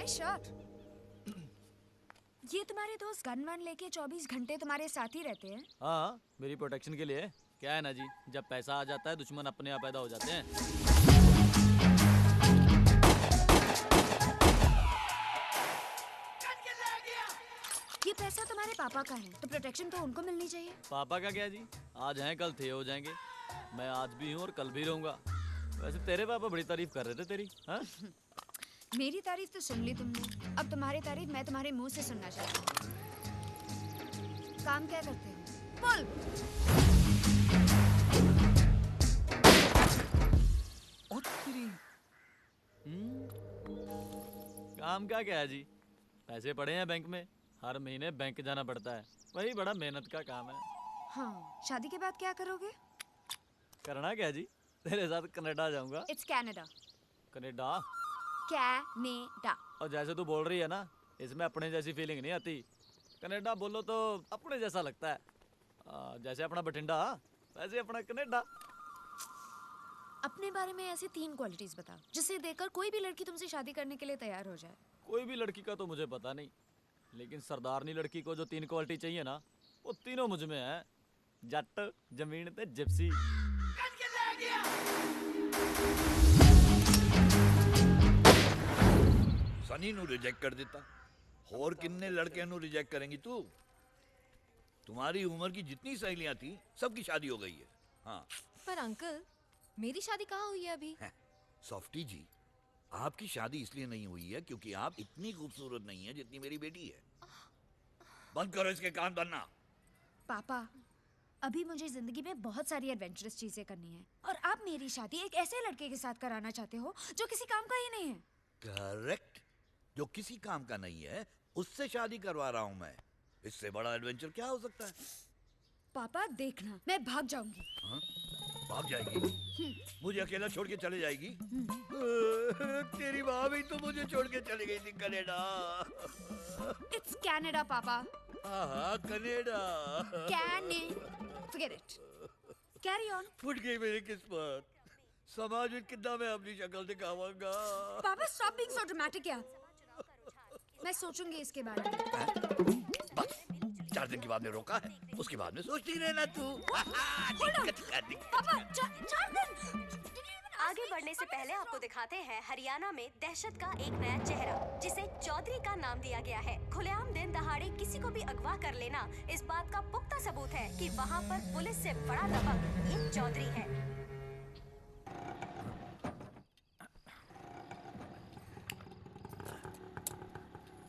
Nice shot. ये तुम्हारे दोस्त गन वन लेके 24 घंटे तुम्हारे साथ ही रहते हैं? हाँ, मेरी प्रोटेक्शन के लिए। क्या है ना जी, जब पैसा आ जाता है दुश्मन अपने आप पैदा हो जाते हैं। ये पैसा तुम्हारे पापा का है तो प्रोटेक्शन तो उनको मिलनी चाहिए। पापा का क्या जी, आज हैं कल थे हो जाएंगे। मैं आज भी हूँ और कल भी रहूंगा। वैसे तेरे पापा बड़ी तारीफ कर रहे थे तेरी। हाँ? मेरी तारीफ तो सुन ली तुमने, अब तुम्हारी तारीफ मैं तुम्हारे मुंह से सुनना चाहती हूँ। काम क्या करते हो? बोल। काम क्या है जी, पैसे पड़े हैं बैंक में, हर महीने बैंक जाना पड़ता है, वही बड़ा मेहनत का काम है। हाँ, शादी के बाद क्या करोगे? करना क्या जी, तेरे साथ कनाडा जाऊंगा। It's Canada. कनाडा? कनाडा। और जैसे तू बोल रही है ना, इसमें अपने जैसी फीलिंग नहीं आती। कनाडा बोलो तो अपने जैसा लगता है। जैसे अपना बठिंडा वैसे अपना कनाडा। अपने बारे में ऐसे 3 क्वालिटीज बताओ जिसे देखकर कोई भी लड़की तुमसे शादी करने के लिए तैयार हो जाए। कोई भी लड़की का तो मुझे पता नहीं, लेकिन सरदारनी लड़की को जो 3 क्वालिटी चाहिए ना, वो तीनों मुझ में है। जट, जमीन ते जिप्सी। सनी नू रिजेक्ट कर देता, और किन्ने लड़के नू रिजेक्ट करेंगी तू? तुम्हारी उम्र की जितनी सहेलियां थी सबकी शादी हो गई है। हाँ। पर अंकल, मेरी शादी कहाँ हुई है अभी? सॉफ्टी जी, आपकी शादी इसलिए नहीं हुई है क्योंकि आप इतनी खूबसूरत नहीं है जितनी मेरी बेटी है। बंद करो इसके कान बनना। पापा, अभी मुझे जिंदगी में बहुत सारी एडवेंचरस चीजें करनी है और आप मेरी शादी एक ऐसे लड़के के साथ कराना चाहते हो जो किसी काम का ही नहीं है। करेक्ट, जो किसी काम का नहीं है उससे शादी करवा रहा हूं मैं। इससे बड़ा एडवेंचर क्या हो सकता है? पापा देखना, मैं भाग जाऊंगी। हाँ? भाग जाएगी? मुझे अकेला छोड़ के चले जाएगी? तेरी माँ भी तो मुझे छोड़ के चली गई थी कनाडा। इट्स कनाडा पापा। हाँ, Canada. Forget it. Carry on. फूट गई मेरी किस्मत। समाज में कितना मैं अपनी शक्ल दिखाऊंगा? पापा stop being so dramatic यार। मैं सोचूंगी इसके बारे में। बस 4 दिन के बाद में रोका है, उसके बाद में सोचती रहना तू। पापा 4 दिन। आगे बढ़ने से पहले आपको दिखाते हैं हरियाणा में दहशत का एक नया चेहरा, जिसे चौधरी का नाम दिया गया है। खुलेआम दिन दहाड़े किसी को भी अगवा कर लेना इस बात का पुख्ता सबूत है कि वहाँ पर पुलिस से बड़ा दबंग ये चौधरी है।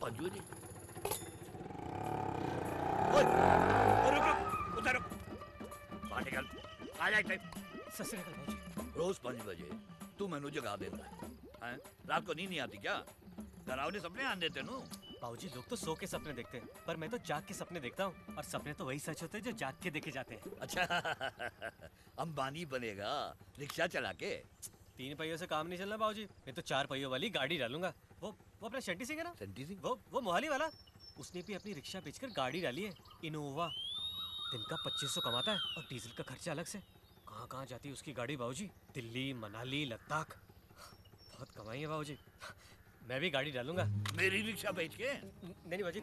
पंजू जी, ओए, रुक, उधर रुक, बाहर निकल, आ जा इधर। रोज 5 बजे तू मैनू जगा देता है? रात को नींद नहीं आती क्या? डरावने सपने आने देते नु। बाबूजी, लोग तो सो के सपने देखते हैं, पर मैं तो जाग के सपने देखता हूँ, और सपने तो वही सच होते हैं जो जाग के देखे जाते हैं। अच्छा, अंबानी बनेगा रिक्शा चला के? 3 पहियों से काम नहीं चलना बाबूजी, मैं तो 4 पहियों वाली गाड़ी डालूंगा। वो अपना शंटी सिंह है ना, सेंटी सिंह? वो मोहाली वाला, उसने भी अपनी रिक्शा बेचकर गाड़ी डाली है, इनोवा। दिन का 2500 कमाता है और डीजल का खर्चा अलग से। कहाँ कहाँ जाती है उसकी गाड़ी बाबूजी, दिल्ली, मनाली, लद्दाख, बहुत कमाई है बाबूजी। मैं भी गाड़ी डालूंगा। मेरी रिक्शा बेच के? नहीं बाबूजी,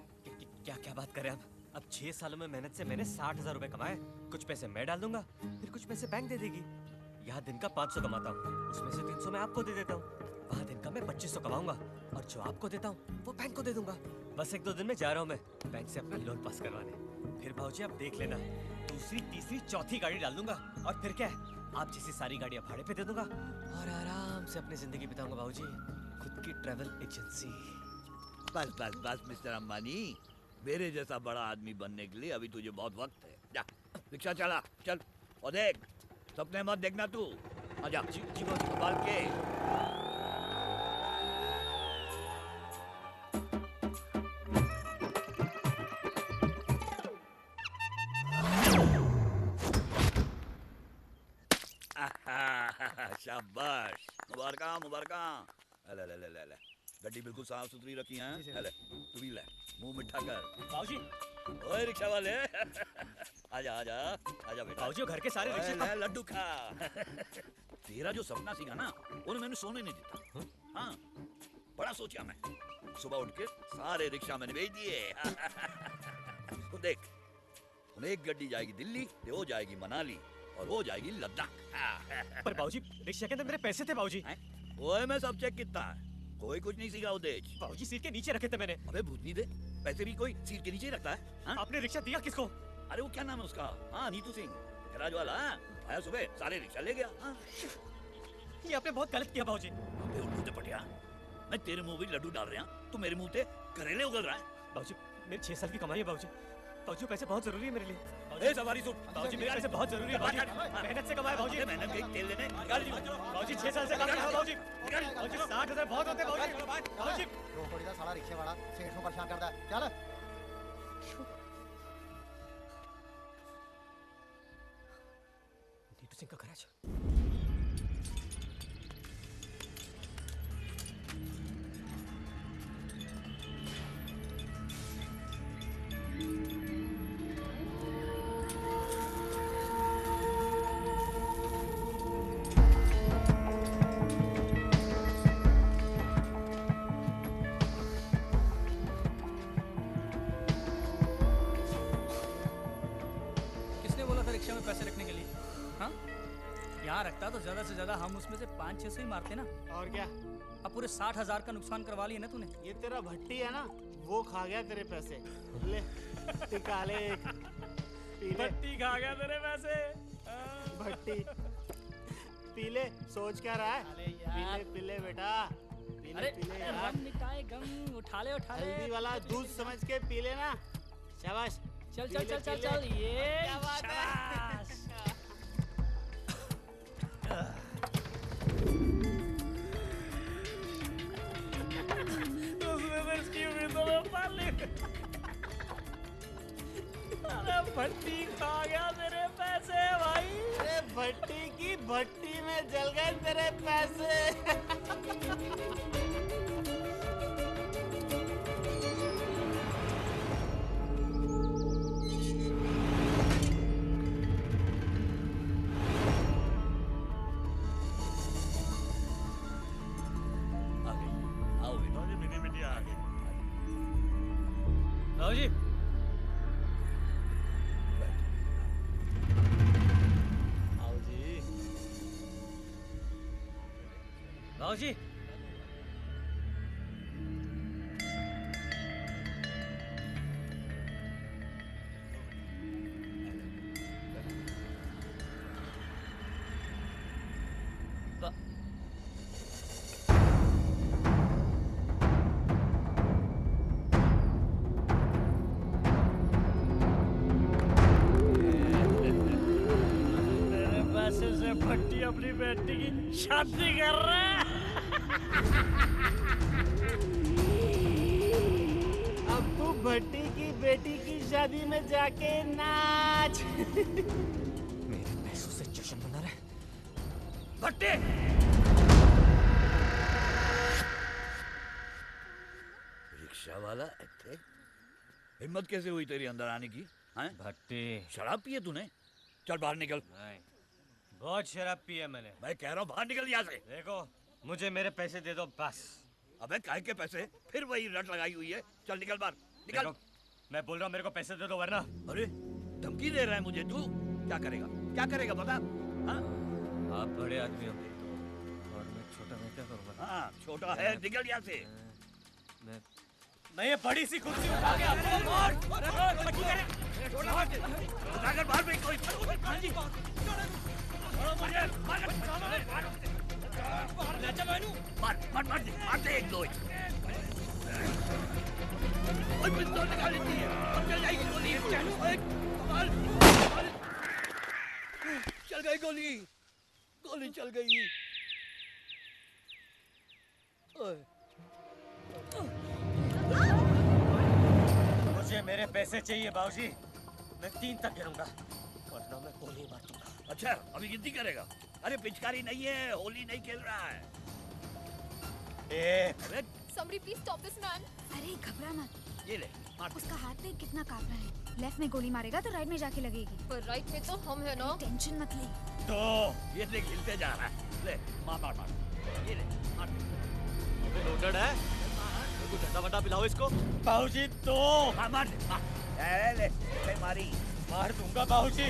क्या क्या बात करें आप। अब 6 सालों में मेहनत से मैंने 60,000 रुपए कमाए। कुछ पैसे मैं डाल दूंगा, फिर कुछ पैसे बैंक दे देगी। यहाँ दिन का 500 कमाता हूँ, उसमें से 300 मैं आपको दे देता हूँ। वहाँ दिन का मैं 2500 कमाऊंगा, और जो आपको देता हूँ वो बैंक को दे दूंगा। बस 1-2 दिन में जा रहा हूँ मैं बैंक से अपना लोन पास करवाने। फिर बाबूजी आप देख लेना, दूसरी, तीसरी, चौथी गाड़ी डाल दूंगा, और फिर क्या है, आप जैसी सारी गाड़ियाँ भाड़े पे दे दूंगा और आराम से अपनी जिंदगी बिताऊंगा बाबूजी। खुद की ट्रैवल एजेंसी। बस बस बस मिस्टर अंबानी, मेरे जैसा बड़ा आदमी बनने के लिए अभी तुझे बहुत वक्त है। जा रिक्शा चला, चल। और देख, सपने मत देखना तू। आजा जी संभाल के। शाबाश, मुबारका मुबारका। ले ले ले ले ले, गड्डी बिल्कुल साफ सुथरी रखी है। ले तू भी ले, मुंह मिठा कर। बाबूजी, ओए रिक्शा वाले, आजा आजा आजा बेटा। बाबूजी घर के सारे रिक्शे ले लड्डू खा। तेरा जो सपना सीगा ना, उन्हें मैंने सोने नहीं देता। हाँ, बड़ा सोचा मैं। सुबह उठ के सारे रिक्शा मैंने भेज दिए। तो देख, हम एक गड्डी जाएगी दिल्ली, ते वो जाएगी मनाली और वो जाएगी लद्दाख। पर बाबूजी रिक्शा के अंदर मेरे पैसे थे बाबूजी। ओए मैं सब चेक कितना है, कोई कुछ नहीं सीखा उदेश। बाबूजी सीट के नीचे रखे थे मैंने। अबे भूतनी दे, पैसे भी कोई सीट के नीचे ही रखता है। हाँ? आपने रिक्शा दिया किसको? अरे वो क्या नाम है उसका? हाँ नीतू सिंह, गैराज वाला। हाँ? आया सुबह, सारे रिक्शा ले गया। हाँ? ये आपने बहुत गलत किया बाबूजी। अबे उल्लू ते पटिया, मैं तेरे मुंह में लड्डू डाल रहा हूँ, तू मेरे मुंह पे करेले उगल रहा है। बाबूजी मेरी 6 साल की कमाई है बाबूजी। बाबूजी पैसे बहुत जरूरी है मेरे लिए। ए सवारी सूट, बाबूजी मेरे पैसे बहुत जरूरी है बाबूजी। मेहनत से कमाए बाबूजी। मेहनत के तेल लेने निकाल ली। बाबूजी 6 साल से काम कर रहा हूं बाबूजी। बाबूजी 60,000 बहुत होते हैं बाबूजी। बाबूजी रोकड़ी ਦਾ ਸਾਲਾ ਰਿਕਸ਼ੇ ਵਾਲਾ ਸੇਠ ਨੂੰ ਪਰੇਸ਼ਾਨ ਕਰਦਾ ਹੈ। ਚੱਲ नीतू सिंह का गैराज। किसने बोला था रिक्शा में पैसे रखने के लिए? हाँ, यहाँ रखता तो ज्यादा से ज्यादा हम उसमें से 5-6 ही मारते ना। और क्या, अब पूरे 60,000 का नुकसान करवा लिया ना तूने। ये तेरा भट्टी है ना, वो खा गया तेरे पैसे। ले टिका ले एक, पी ले। भट्टी खा गया तेरे पैसे। भट्टी पी ले, सोच क्या रहा है? अरे पी यार। ले पी ले बेटा, पी ले अरे पी ले यार। गम निकाय गम, उठा ले उठा ले। हल्दी वाला दूध समझ के पी लेना। शाबाश। चल पी चल ले, चल चल पी ले। चल, ये क्या बात है? शाबाश। उसने तो इसकी उम्मीदों में पाल ली। अरे भट्टी खा गया तेरे पैसे भाई। अरे भट्टी की भट्टी में जल गए तेरे पैसे। आ गई, आओ बेटा। मेरी बेटी आ गई। बाबूजी आओ जी। बाबूजी तेरे पैसे से भट्टी अपनी बेटी की शादी कर रहा है। अब तू भट्टी की बेटी की शादी में जाके नाच। मेरे पैसों से जश्न मना रहे। भट्टी, रिक्शा वाला इत्थे? हिम्मत कैसे हुई तेरी अंदर आने की? हैं? भट्टी शराब पिए तूने? चल बाहर निकल। नहीं, बहुत शराब पी है मैंने। मैं कह रहा हूँ बाहर निकल यहाँ से। देखो मुझे मेरे पैसे दे दो बस। अबे काहे के पैसे? फिर वही रट लगाई हुई है। चल निकल बाहर, निकल। देखो, मैं बोल रहा हूँ मेरे को पैसे दे दो वरना। अरे धमकी दे रहा है मुझे तू? क्या करेगा? क्या करेगा बता? हाँ? आप बड़े आदमी हो और मैं छोटा, मैं क्या करूँगा? हाँ छोटा है, निकल यहाँ से। मैं ये बड़ी सी कुर्सी उठा के आपको मार। उठाकर बाहर फेंक कोई। मार दे एक दो। पिस्तौल निकाल लेती है, अब चल जाएगी गोली। ओए, कमाल। चल गई गोली, गोली चल गई। ओए, मुझे मेरे पैसे चाहिए बाबूजी। मैं 3 तक गिरूंगा वरना मैं गोली मार दूंगा। अच्छा अभी गिनती करेगा? अरे पिचकारी नहीं है, होली नहीं खेल रहा है। एक, Somebody please stop this man. अरे घबरा मत, ये ले मार। उसका हाथ देख कितना कांप रहा है। लेफ्ट में गोली मारेगा तो राइट में जाके लगेगी। पर राइट में तो हम है ना। टेंशन मत ले। 2, ये देख हिलते जा रहा है। ले मार मार मार, ये ले मार। अबे लोडेड है। कुछ कुछ अंडा वंडा पिलाओ इसको। बाबूजी दो। मार ले मारी। मार दूंगा बाबूजी।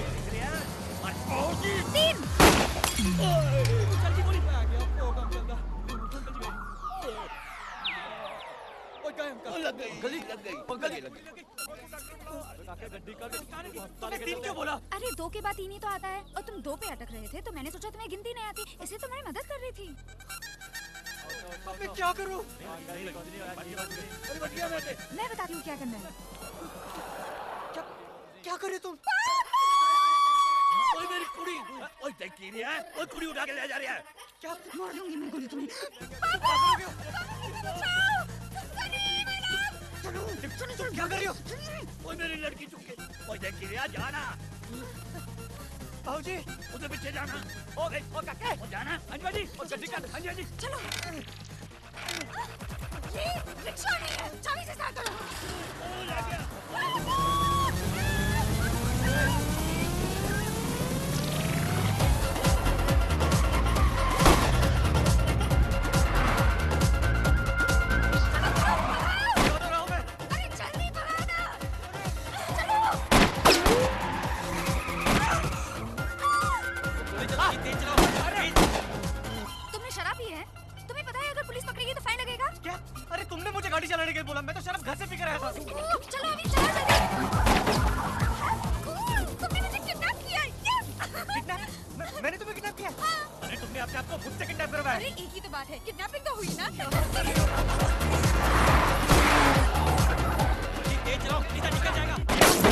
बाबूजी जल्दी बोली मैं आ गया। ओ काम चलता। ओ क्या अंकल? लग गई गड्डी कर। तुमने 3 क्यों बोला? अरे 2 के बाद 3 ही तो आता है और तुम 2 पे अटक रहे थे तो मैंने सोचा तुम्हें गिनती नहीं आती इसलिए तुम्हारी मदद कर रही थी। मैं क्या करूं? मैं बताती हूँ क्या करना है। क्या कर रहे तुम? ओए मेरी कुड़ी, ओए देख की रही है, ओए कुड़ी उठा के ले जा रही है। क्या मार दूंगी मैं गोली तुम्हें। तुम क्या कर रही हो? ओए मेरी लड़की चुप के, ओए देख की रही है, जाना। बाबूजी उधर पीछे जाना। ओ काके, ओ जाना। अंजलि जी, और गड्डी कर। अंजलि जी चलो। ये रिक्शा नहीं है, चाबी से स्टार्ट करो। ओ लग गया। अरे जल्दी भगाना। तुमने शराब पी है? तुम्हें पता है अगर पुलिस पकड़ेगी तो फाइन लगेगा? क्या? अरे तुमने मुझे गाड़ी चलाने के लिए बोला, मैं तो शराब घर से पी कर आया था। चलो अभी चलो जल्दी। तुमने मुझे किडनैप किया। किडनैप? मैंने तुम्हें किडनैप किया? अरे तुमने अपने आप को मुझसे किडनैप करवाया। अरे एक ही तो बात है, किडनैपिंग तो हुई ना। तेज चलाओ, इधर निकल जाएगा।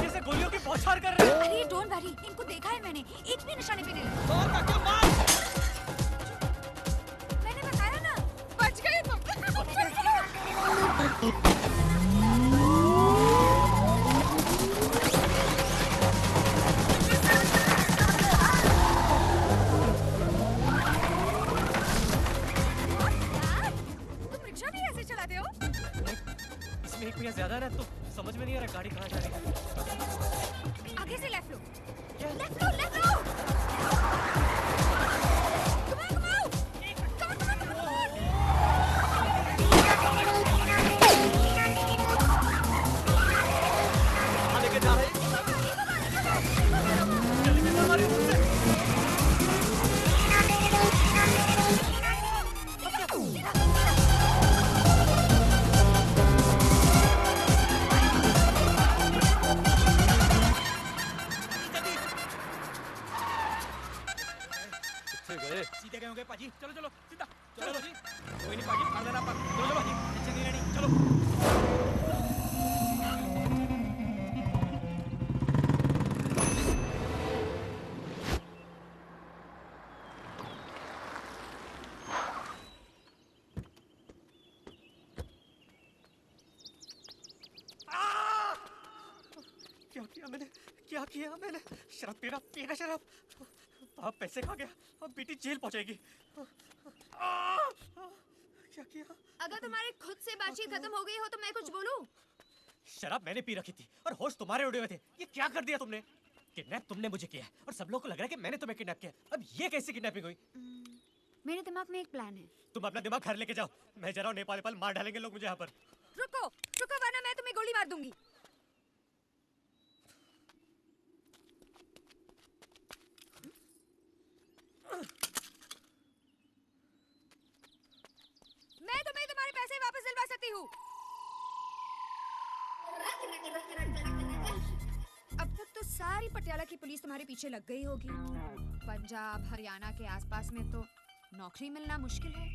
जैसे गोलियों की बौछार कर रहे हैं। अरे डोंट वरी, इनको देखा है मैंने, एक भी निशाने पे नहीं लगा। और काके मार। मैंने बताया ना, बच गए तुम। तुम रिक्शा भी ऐसे चलाते हो? इसमें एक पहिया ज्यादा है ना, तो समझ में नहीं आ रहा गाड़ी कहाँ जा रही है। आगे से लेफ्ट लो। क्या? लेफ्ट लो, लेफ्ट लो। घुमाओ, घुमाओ। Come on. कहाँ लेके जा रहे हैं? जल्दी से मारो मुझसे। सीधे गए होंगे पाजी। चलो चलो सीधा चलो पाजी। कोई नहीं पाजी, मार देना पर। चलो चलो पाजी, टेंशन नहीं लेनी। चलो। क्या किया मैंने? शराब पीना शराब। आप पैसे खा गया, अब बेटी जेल पहुंचेगी। क्या किया? अगर तुम्हारी खुद से बातचीत खत्म हो गई हो तो मैं कुछ बोलूं? शराब मैंने पी रखी थी और होश तुम्हारे उड़े हुए थे। ये क्या कर दिया तुमने? किडनैप तुमने मुझे किया और सब लोग को लग रहा है कि मैंने तुम्हें किडनैप किया। अब ये कैसी किडनैपिंग हुई? मेरे दिमाग में एक प्लान है। तुम अपना दिमाग घर लेके जाओ, मैं जा रहा हूँ नेपाल मार डालेंगे लोग मुझे यहाँ पर। रुको, रुको वरना मैं तुम्हें गोली मार दूंगी। मैं तुम्हें तुम्हारे पैसे वापस दिलवा सकती हूँ। अब तक तो सारी पटियाला की पुलिस तुम्हारे पीछे लग गई होगी। पंजाब हरियाणा के आसपास में तो नौकरी मिलना मुश्किल है।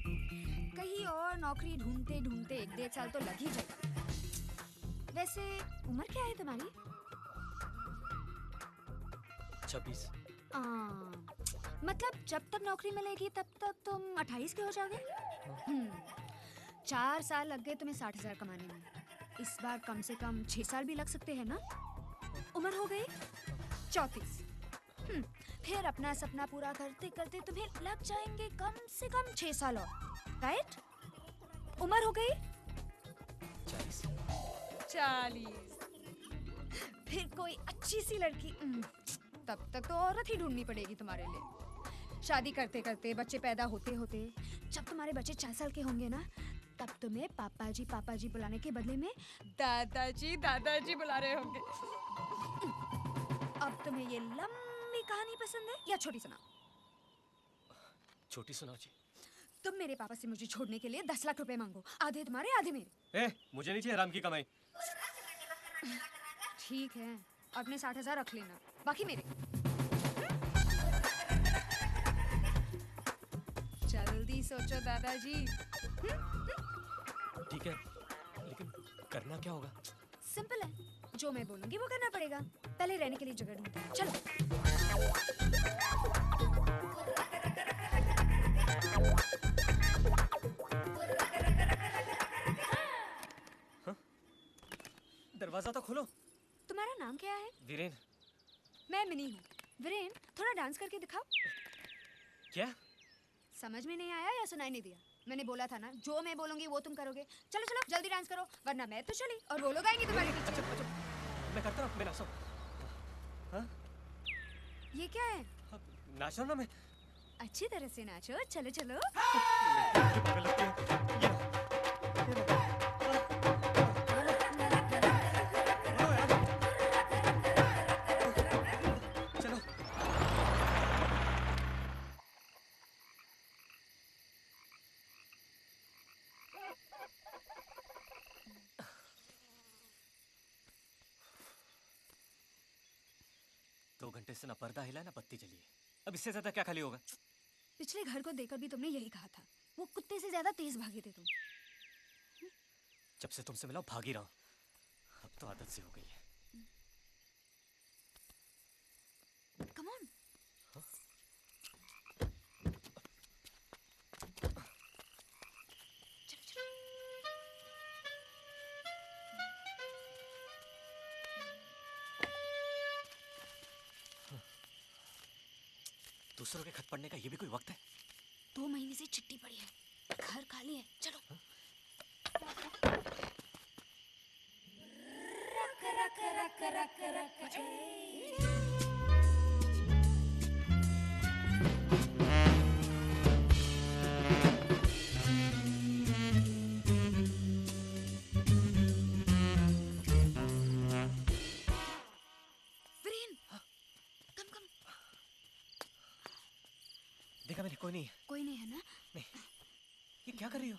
कहीं और नौकरी ढूंढते ढूंढते 1-1.5 साल तो लग ही जाएगा। वैसे उम्र क्या है तुम्हारी? 26। मतलब जब तक नौकरी मिलेगी तब तक तुम 28 के हो जाओगे। 4 साल लग गए तुम्हें 60,000 कमाने में। इस बार कम से कम 6 साल भी लग सकते हैं ना? उम्र हो गई 34। फिर अपना सपना पूरा करते करते तुम्हें लग जाएंगे कम से कम 6 साल और, राइट? उम्र हो गई 40। फिर कोई अच्छी सी लड़की, तब तक तो औरत ही ढूंढनी पड़ेगी तुम्हारे लिए। शादी करते करते बच्चे पैदा होते होते जब तुम्हारे बच्चे 4 साल के होंगे ना, तब तुम्हें पापा जी बुलाने के बदले में दादाजी बुला रहे होंगे। अब तुम्हें ये लंबी कहानी पसंद है या छोटी सुना? छोटी सुनाओ जी। तुम मेरे पापा से मुझे छोड़ने के लिए 10 लाख रुपए मांगो, आधे तुम्हारे आधे मेरे। मुझे नहीं चाहिए हराम की कमाई। ठीक है, अपने 60,000 रख लेना, बाकी मेरे। जल्दी सोचो दादाजी। ठीक है, लेकिन करना क्या होगा? सिंपल है, जो मैं बोलूंगी वो करना पड़ेगा। पहले रहने के लिए जगह ढूंढो, चलो। दरवाजा तो खोलो। तुम्हारा नाम क्या है? वीरेन। मैं मिनी हूँ। वीरेन, थोड़ा डांस करके दिखाओ। क्या? समझ में नहीं आया या सुनाई नहीं दिया? मैंने बोला था ना, जो मैं बोलूंगी वो तुम करोगे। चलो चलो जल्दी डांस करो, वरना मैं तो चली और वो लोग आएंगे तुम्हारे पीछे। अच्छा, मैं करता हूँ, मैं नाचो। हाँ? ये क्या है? नाच रहा हूँ ना मैं। अच्छी तरह से नाचो, चलो चलो। घंटे से ना पर्दा हिला ना बत्ती जली है। अब इससे ज्यादा क्या खाली होगा? पिछले घर को देखकर भी तुमने यही कहा था, वो कुत्ते से ज्यादा तेज भागे थे तुम। जब से तुमसे मिला भाग ही रहा हूं, अब तो आदत सी हो गई है। Come on. दूसरों के खत पढ़ने का ये भी कोई वक्त है? 2 महीने से चिट्ठी पड़ी है, घर खाली है, चलो। देखा मैंने, कोई नहीं है। कोई नहीं है ना? नहीं, ये क्या कर रही हो?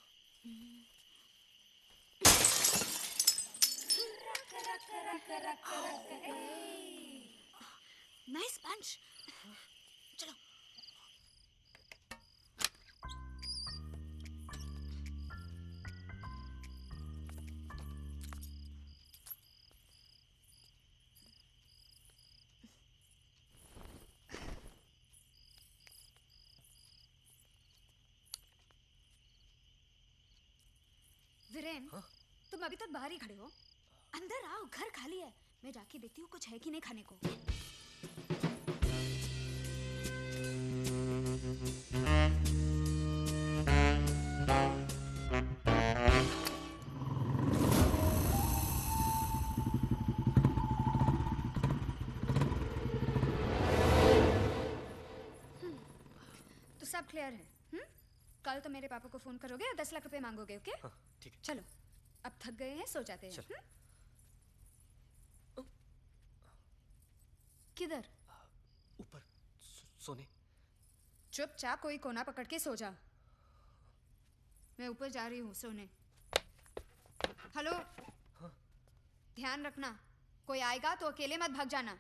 नाइस पंच। चलो। वीरेन, तुम अभी तक बाहर ही खड़े हो? अंदर आओ, घर खाली है। मैं जाके देखती हूँ कुछ है कि नहीं खाने को। तो सब क्लियर है? कल तो मेरे पापा को फोन करोगे और 10 लाख रुपए मांगोगे, ओके? हाँ, ठीक है। चलो, अब थक गए हैं, सो जाते हैं। किधर? ऊपर सोने। चुपचाप कोई कोना पकड़ के सो जा। मैं ऊपर जा रही हूँ सोने। हेलो? हाँ? ध्यान रखना, कोई आएगा तो अकेले मत भाग जाना।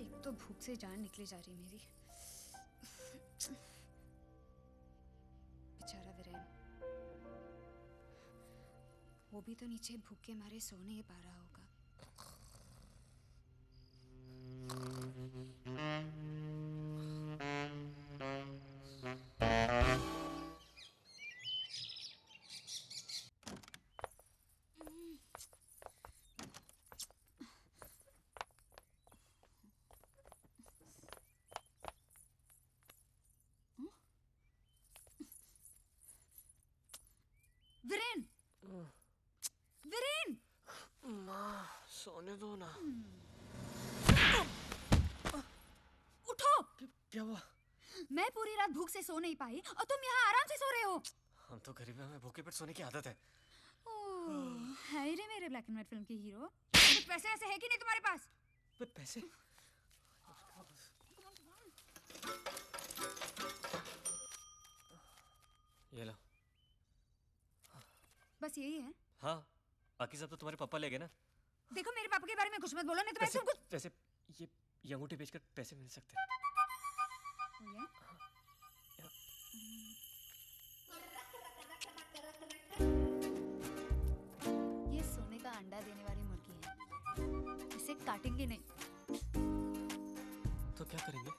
एक तो भूख से जान निकली जा रही मेरी। बेचारा वीरेन, वो भी तो नीचे भूख के मारे सो नहीं पा रहा होगा। सोने दो ना। उठो। क्या हुआ? मैं पूरी रात भूख से सो नहीं पाई और तुम यहाँ आराम से सो रहे हो। हम तो गरीब हैं, हमें भूखे पेट सोने की आदत है। हाय रे मेरे ब्लैक एंड व्हाइट फिल्म के हीरो, कुछ पैसे ऐसे है कि नहीं तुम्हारे पास? पैसे? ये लो। बस यही है? हाँ, बाकी सब तो तुम्हारे पापा ले गए ना। देखो मेरे पापा के बारे में कुछ मत बोलो, नहीं तो मैं वैसे, सब कुछ। वैसे ये अंगूठी बेचकर पैसे मिल सकते हैं। ये सोने का अंडा देने वाली मुर्गी है, इसे काटेंगे नहीं। तो क्या करेंगे?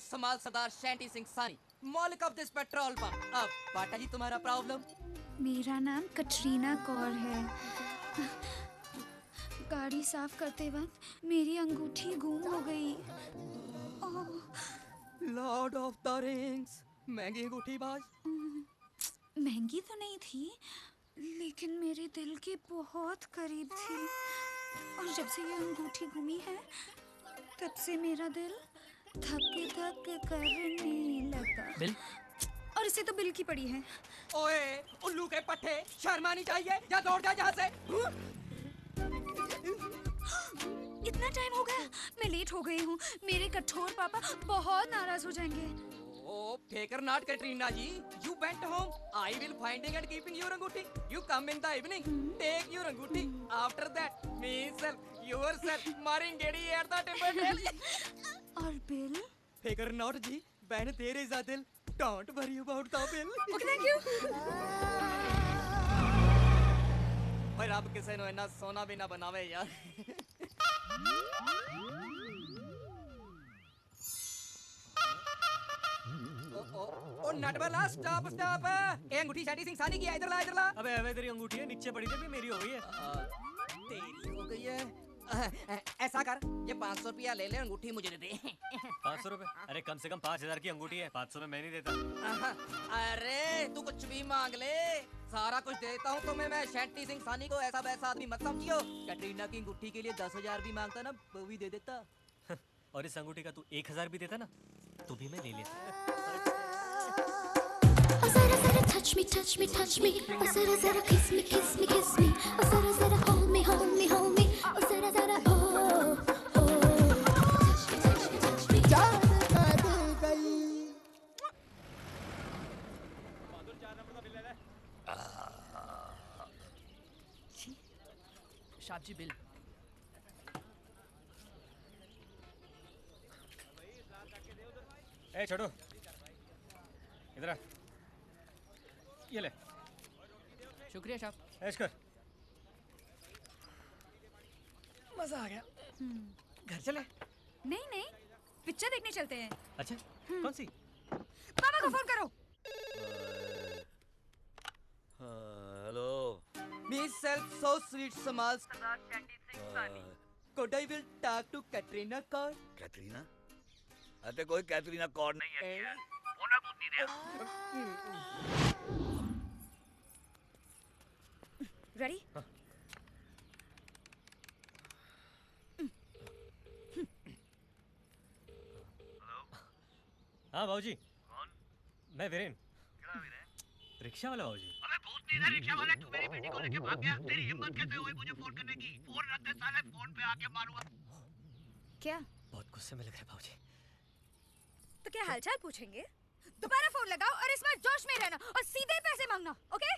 समाल सरदार शैंटी सिंह सानी, मालिक ऑफ दिस पेट्रोल पंप। अब बाटा जी तुम्हारा प्रॉब्लम? मेरा नाम कटरीना कौर है। गाड़ी साफ करते वक्त मेरी अंगूठी गुम हो गई। लॉर्ड ऑफ द रिंग्स, महंगी अंगूठी बाज। महंगी तो नहीं थी, लेकिन मेरे दिल के बहुत करीब थी। और जब से ये अंगूठी गुमी है, तब से मेरा दिल धक धक करने लगा। बिल? और इसे तो बिल की पड़ी है। ओए उल्लू के पट्टे, शर्म आनी चाहिए, या दौड़ जा यहाँ से। इतना टाइम हो गया, मैं लेट हो गई हूँ। मेरे कठोर पापा बहुत नाराज हो जाएंगे। Oh, faker not Katrina ji. You went home. I will finding and keeping your anguti. You come in the evening. Take your anguti. After that, myself, yourself, maring daddy at the temple. और bill? Faker not ji. Ben there is a bill. Don't worry about the bill. Okay, thank you. भाई आप किसे no इतना सोना भी ना बनावे यार। ओ नटवाला स्टॉप स्टॉप। ए अंगूठी शैंटी सिंह सानी की है, इधर ला इधर ला। अबे अबे तेरी अंगूठी है, नीचे पड़ी थी, अभी मेरी हो गई है। तेरी हो गई है। ऐसा कर, ये 500 रुपया ले ले, अंगूठी मुझे दे दे। 500 रुपए? अरे कम से कम 5000 की अंगूठी है, 500 में मैं नहीं देता। अरे तू कुछ भी मांग ले, सारा कुछ देता हूँ तुम्हें मैं। शैंटी सिंह सानी को ऐसा वैसा आदमी मत समझियो। कैटरीना की अंगूठी के लिए 10,000 भी मांगता ना, वो भी दे देता। और इस अंगूठी का तू 1000 भी देता ना, तो भी मैं ले लेता। Touch me, touch me, touch me. Oh, zara zara, kiss me, kiss me, kiss me. Oh, zara zara, hold me, hold me, hold me. Oh, zara zara, oh, oh. Touch me, touch me, touch me. जान कर गई। Shaji bill. ए छोड़ो, इधर आ। ये ले। शुक्रिया साहब। ऐश कर। मजा आ गया। घर चले? नहीं नहीं, पिक्चर देखने चलते हैं। अच्छा, कौन सी? पापा को फोन करो। Hello. Miss self so sweet Samal Sardar Shanti Singh Sani. Could I will talk to Katrina Kaur? Katrina? अरे कोई कैटरीना कौर नहीं है यार। होना कुछ नहीं रेडी? हाँ बाबूजी। कौन? मैं वीरेन। रिक्शा वाला बाबूजी। अबे भूत नहीं है रिक्शा वाला, तू मेरी बेटी को लेके भाग गया। तेरी हिम्मत कैसे हुई मुझे फोन करने की? फोन रख दे साले, फोन पे आके मारूंगा। क्या? बहुत गुस्से में लग रहे बाबूजी। तो क्या हालचाल पूछेंगे? दोबारा फोन लगाओ और इस बार जोश में रहना और सीधे पैसे मांगना, ओके?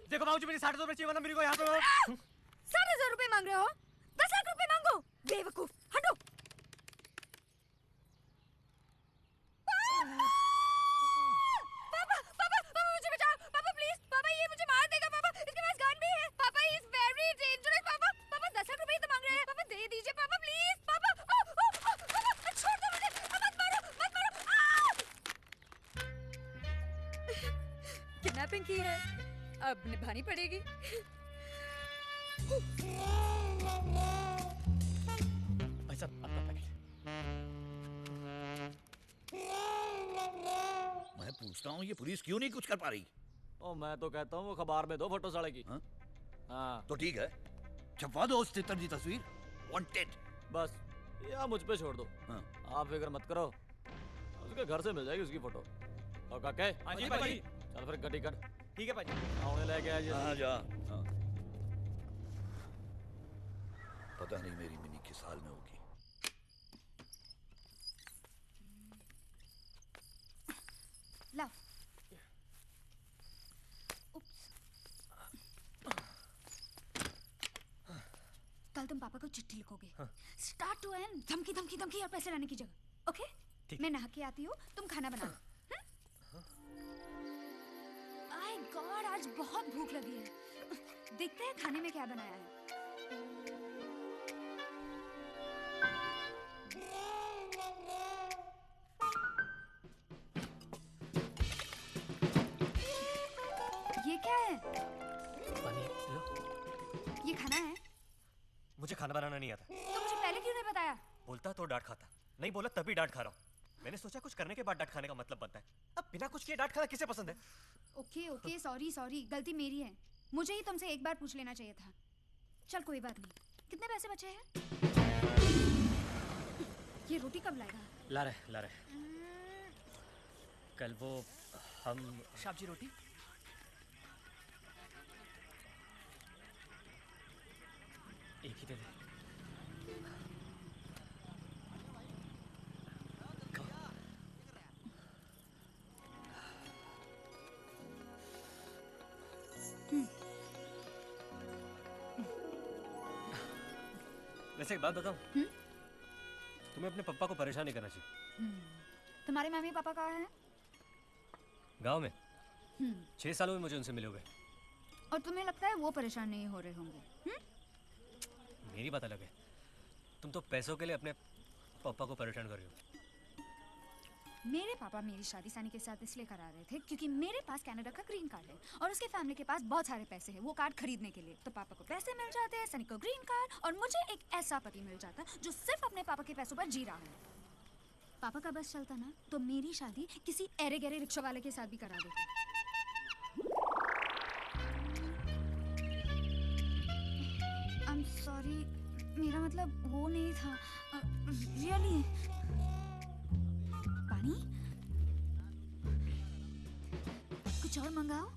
देखो बाबूजी, मेरी 60,000 रुपए चाहिए वरना मेरे को यहाँ पे 60,000 रुपए मांग रहे हो? 10 लाख रुपए मांगो, बेवकूफ। हटो। पापा, पापा, पापा मुझे बचाओ, पापा प्लीज, पापा ये मुझे मार देगा, पापा इसके पास गन भी है, पापा ही इज वेरी डेंजरस, पापा, पापा 10 लाख रुपए तो मांग रहे हैं, पापा दे दीजिए, पापा प्लीज, पापा, पापा छोड़ दो मुझे, मत मारो, मत मारो। किडनैपिंग की है, अब निभानी पड़ेगी। भाई साहब, आपका पैकेट। मैं पूछता हूँ ये पुलिस क्यों नहीं कुछ कर पा रही? ओ मैं तो कहता हूँ वो अखबार में दो फोटो साले की। हाँ तो ठीक है, छपवा दो उस तितर की तस्वीर, वांटेड। बस या मुझ पे छोड़ दो। आप फिक्र मत करो, उसके घर से मिल जाएगी उसकी फोटो। और काके? हाँ जी भाई। चल फिर गड्डी कर। ठीक है भाई। आउने लेके आ जा। हाँ जा। हाँ। पता नहीं मेरी मिनी किस हाल में होगी। ला। कल तुम पापा को चिट्ठी लिखोगे। स्टार्ट टू एंड, धमकी धमकी धमकी और पैसे लाने की जगह, ओके? मैं नहा के आती हूँ, तुम खाना बनाना। आय गॉड, आज बहुत भूख लगी है। देखते हैं खाने में क्या बनाया है। ये क्या है? पानी लो। ये खाना है? मुझे खाना बनाना नहीं आता। तो मुझे पहले क्यों नहीं बताया? बोलता तो डांट खाता, नहीं बोला तभी डांट खा रहा हूँ। मैंने सोचा कुछ करने के बाद डांट खाने का मतलब बनता है। अब बिना कुछ किए डांट खाना किसे पसंद है? ओके ओके, सॉरी सॉरी, गलती मेरी है। मुझे ही तुमसे एक बार पूछ लेना चाहिए था। चल कोई बात नहीं। कितने पैसे बचे हैं? ये रोटी कब लाएगा? ला रहे। कल वो हम सब्जी रोटी। एक ही दे दे। वैसे एक बात बताऊं? तुम्हें अपने पापा को परेशान नहीं करना चाहिए। तुम्हारे मम्मी पापा कहाँ हैं? गांव में। 6 सालों में मुझे उनसे मिले हुए। और तुम्हें लगता है वो परेशान नहीं हो रहे होंगे? मेरी बात अलग है। तुम तो पैसों के लिए अपने पापा को परेशान कर रही हो। मेरे पापा मेरी शादी सनी के साथ इसलिए करा रहे थे क्योंकि मेरे पास कनाडा का ग्रीन कार्ड है और उसके फैमिली के पास बहुत सारे पैसे हैं वो कार्ड खरीदने के लिए। तो पापा को पैसे मिल जाते हैं, सनी को ग्रीन कार्ड, और मुझे एक ऐसा पति मिल जाता जो सिर्फ अपने पापा के पैसों पर जी रहा है। पापा का बस चलता ना तो मेरी शादी किसी एरे गहरे रिक्शा वाले के साथ भी करा देती। आई एम सॉरी, मेरा मतलब वो नहीं था। रियली। पानी? कुछ और मंगाओ?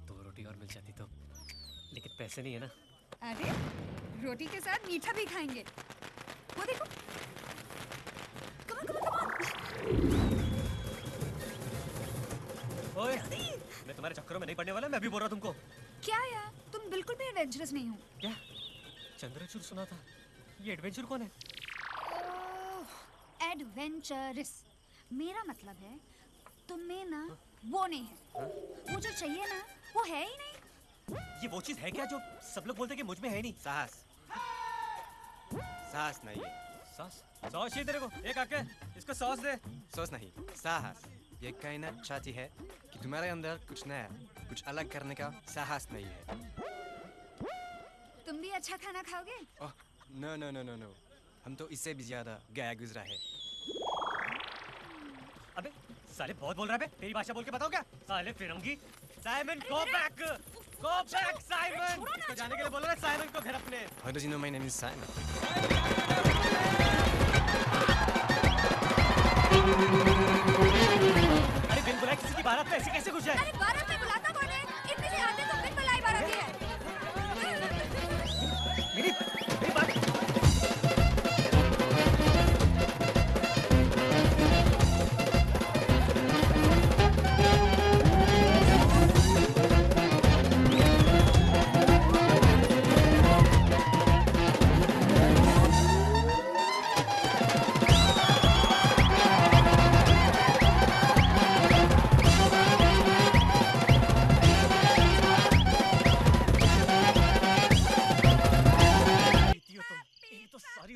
2 रोटी और मिल जाती तो, लेकिन पैसे नहीं है ना। अरे रोटी के साथ मीठा भी खाएंगे। वो देखो। Come on come on come on. ओए, मैं तुम्हारे चक्करों में नहीं पड़ने वाला। मैं अभी बोल रहा तुमको। क्या यार, तुम बिल्कुल भी एडवेंचरस नहीं हो। क्या? चंद्रचूड़ सुना था। ये एडवेंचर कौन है? एडवेंचरस मेरा मतलब है तुम में ना वो नहीं है। वो जो चाहिए ना वो है ही नहीं। ये वो चीज है क्या जो सब लोग बोलते हैं कि मुझ में है नहीं? साहस। साहस नहीं है। सॉस? सॉस चाहिए तेरे को? एक आके इसको सॉस दे। सॉस नहीं, साहस। ये कहना चाहती है कि तुम्हारे अंदर कुछ नया, कुछ अलग करने का साहस नहीं है। तुम भी अच्छा खाना खाओगे? Oh no no no no no, हम तो इससे भी ज्यादा गया गुजरा है। अबे साले बहुत बोल रहा है बे, तेरी भाषा बोल के बताओ क्या? साले फिरंगी। Simon go back Simon. इसको जाने के लिए बोलो ना साइमन को घर अपने। How does he know my name is Simon? अरे बिन बुलाए किसी की बारात में ऐसे कैसे घुस जाए? अरे बारात में बुलाता कौन है? इतने से आते तो बिन बुलाए बाराती है। मेरी बात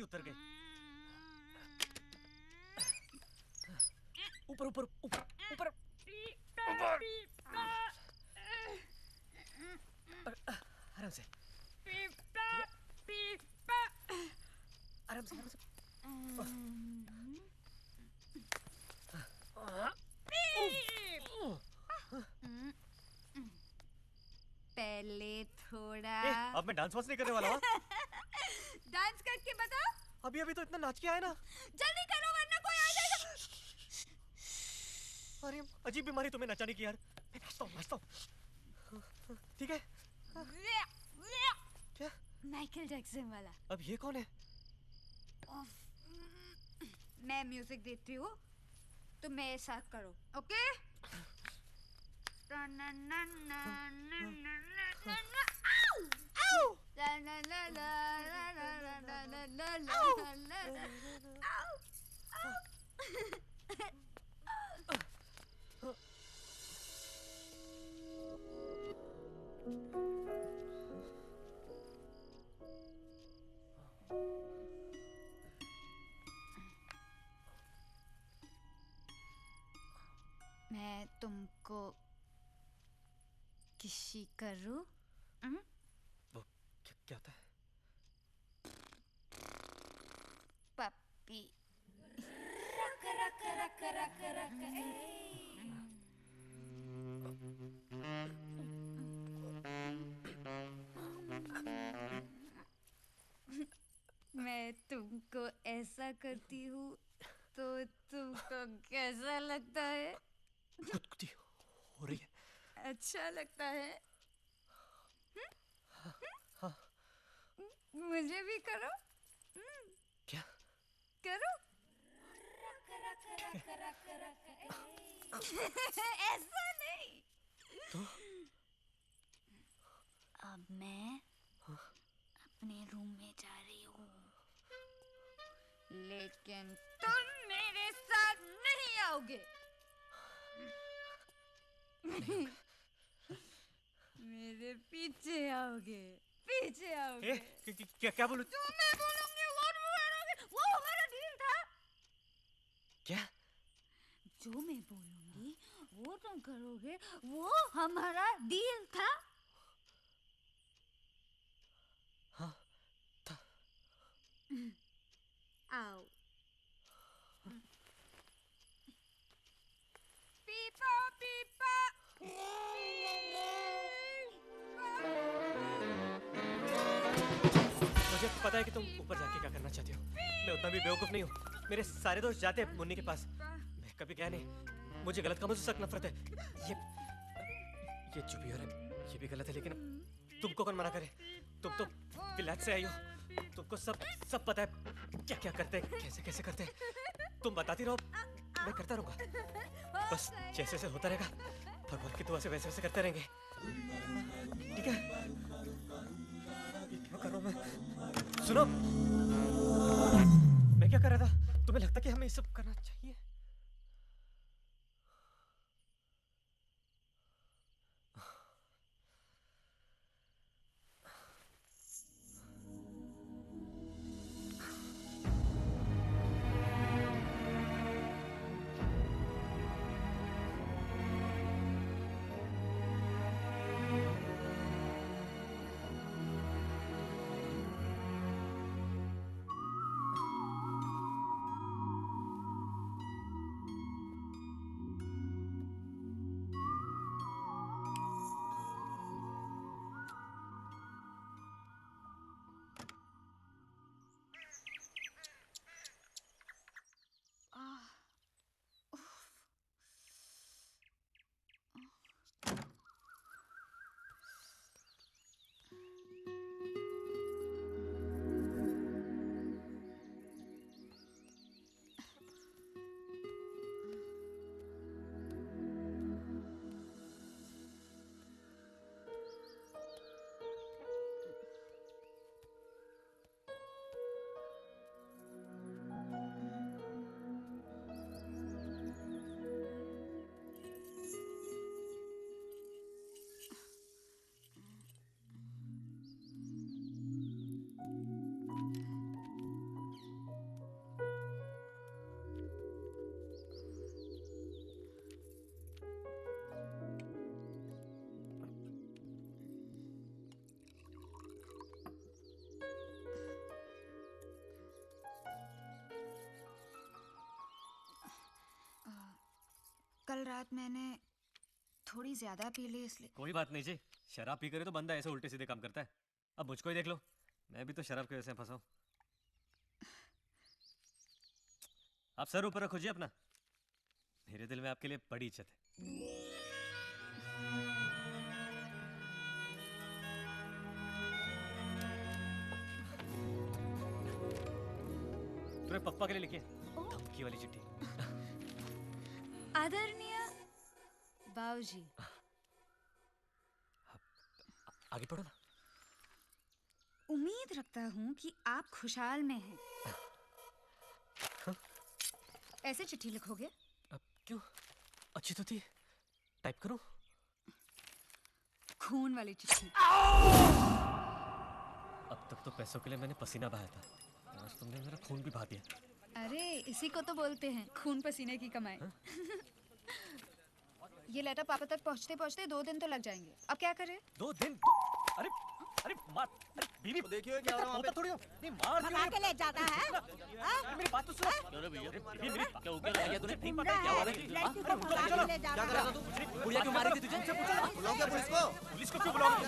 उतर गए। ऊपर ऊपर ऊपर ऊपर आराम से आराम से पहले थोड़ा अब मैं डांस वांस नहीं करने वाला हूँ। डांस करके बता। अभी अभी तो इतना नाच के आया ना। जल्दी करो वरना कोई आ जाएगा। अरे अजीब बीमारी तुम्हें नचाने की यार। मैं नाचता हूँ। ठीक है। क्या? माइकल जैक्सन वाला। अब ये कौन है? मैं म्यूजिक देती हूँ, तुम मेरे साथ करो, ओके? मैं तुमको किसी करूं? वो क्या होता है? पप्पी। मैं तुमको ऐसा करती हूँ तो तुमको कैसा लगता है? गुदगुदी हो रही है। अच्छा लगता है? हाँ। मुझे भी करो। क्या? करो। ऐसा नहीं। तो? अब मैं अपने रूम में जा रही हूँ, लेकिन तुम मेरे साथ नहीं आओगे। मेरे पीछे आओगे। क्या बोलूं? जो मैं बोलूंगी वो बोलोगे। वो हमारा डील था। क्या? जो मैं बोलूंगी वो तुम करोगे, वो हमारा डील था। हाँ था। आओ। पीपा पीपा। मुझे पता है कि तुम ऊपर जाके क्या करना चाहती हो। मैं उतना भी बेवकूफ नहीं हूँ। मेरे सारे दोस्त जाते हैं मुन्नी के पास, मैं कभी गया नहीं। मुझे गलत कामों से सख्त नफरत है। ये जो भी हो रहा है ये भी गलत है, लेकिन तुमको कौन मना करे? तुम तो विलायत से आई हो, तुमको सब पता है क्या क्या करते हैं, कैसे करते हैं। तुम बताती रहो, मैं करता रहूंगा। बस जैसे से होता रहेगा, भगवान की दुआ से वैसे करते रहेंगे। ठीक है? ये क्या कर रहा हूँ मैं? सुनो, मैं क्या कर रहा था? तुम्हें लगता कि हमें ये सब करना चाहिए? कल रात मैंने थोड़ी ज्यादा पी ली इसलिए। कोई बात नहीं जी, शराब पी करे तो बंदा ऐसे उल्टे सीधे काम करता है। अब मुझको ही देख लो, मैं भी तो शराब की वजह से फंसा हूं। आप सर ऊपर रखो जी अपना, मेरे दिल में आपके लिए बड़ी इज्जत है। तुम्हें पप्पा के लिए लिखिए धमकी वाली चिट्ठी। आदरणीय बाबूजी। आगे पढ़ो ना। उम्मीद रखता हूँ कि आप खुशहाल में हैं। ऐसे चिट्ठी लिखोगे? अब क्यों? अच्छी तो थी, टाइप करो। खून वाली चिट्ठी। अब तक तो पैसों के लिए मैंने पसीना बहाया था, आज तुमने मेरा खून भी बहा दिया। अरे इसी को तो बोलते हैं खून पसीने की कमाई। ये लेटर पापा तक पहुंचते पहुंचते 2 दिन तो लग जाएंगे। अब क्या करें? 2 दिन? अरे अरे मार, अरे बीवी देखिए क्या हो रहा है वहाँ पे? थोड़ी हो, नहीं मार क्यों भगा के ले जाता है? मेरी बात तो सुनो। अरे भैया मेरी क्या हो गया तूने? नहीं पता क्या हुआ? लड़की को भगा के ले जाता क्या कर रहा था तू? बुढ़िया क्यों मारी थी तुझे? बुलाओगे पुलिस को? पुलिस को क्यों बुलाओगे?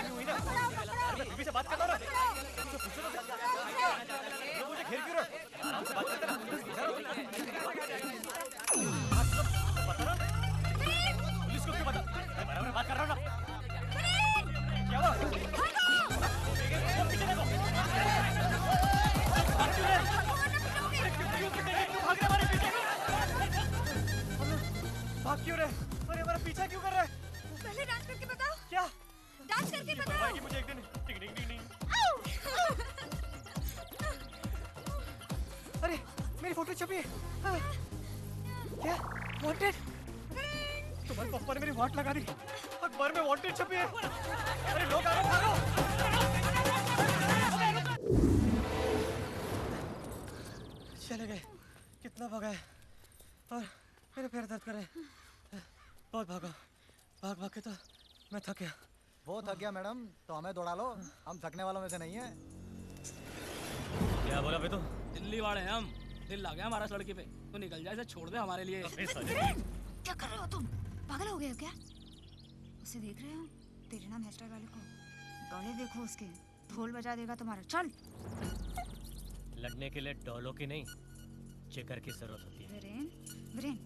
हुई ना, मैं बीवी से बात कर रहा हूँ। मुझे घेर क्यों रहे? आराम से बात करते ना। पुलिस को क्यों बता? मैं बराबर बात कर रहा हूँ ना। क्या हुआ? पीछे देखो। भाग क्यों रहे? अरे हमारा पीछा क्यों कर रहा है? पहले डांस करके बताओ। क्या? डांस करके बताओ। मुझे एक दिन टिंग टिंग टिंग टिंग। अरे मेरी फोटो छपी है। क्या? वांटेड? तुम्हारे पापा ने मेरी वाट लगा दी। अखबार में वांटेड छपी है। अरे लोग आ रहे हैं, भागो। चले गए, कितना भगाए और मेरे पैर दर्द कर रहे हैं। बहुत भागा, भाग भाग के तो मैं थक गया। वो थक गया मैडम तो हमें दौड़ा लो, हम थकने वालों में से नहीं है। क्या बोला बे तू? दिल्ली वाले हैं हम, दिल लग गया हमारा इस लड़की पे। तू निकल जा, इसे छोड़ दे हमारे लिए। क्या कर रहे हो तुम? पागल हो गए हो क्या? उसे देख रहे हो? तेरे नाम हेयर स्टाइल वाले को। डोले देखो उसके, ढोल बजा देगा तुम्हारा। चल। लगने के लिए डॉलों की नहीं, जिगर की जरूरत होती है। वीरेन, वीरेन,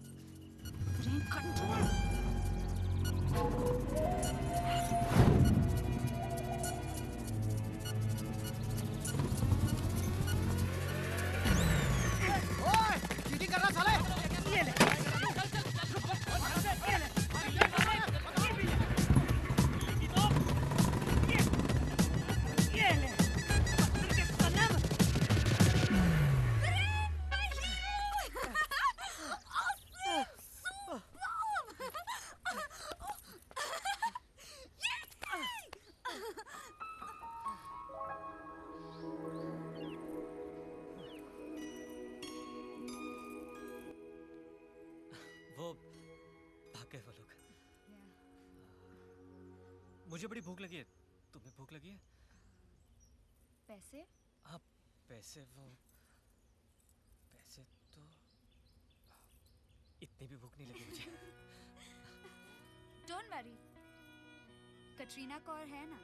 वीरेन कंट्रोल। चीटिंग कर रहा साले। ये ले। वो भागे वो लोग। मुझे बड़ी भूख लगी है, तुम्हें भूख लगी है? पैसे? हाँ पैसे, वो पैसे तो इतनी भी भूख नहीं लगी मुझे। डोंट वरी, कटरीना कौर है ना।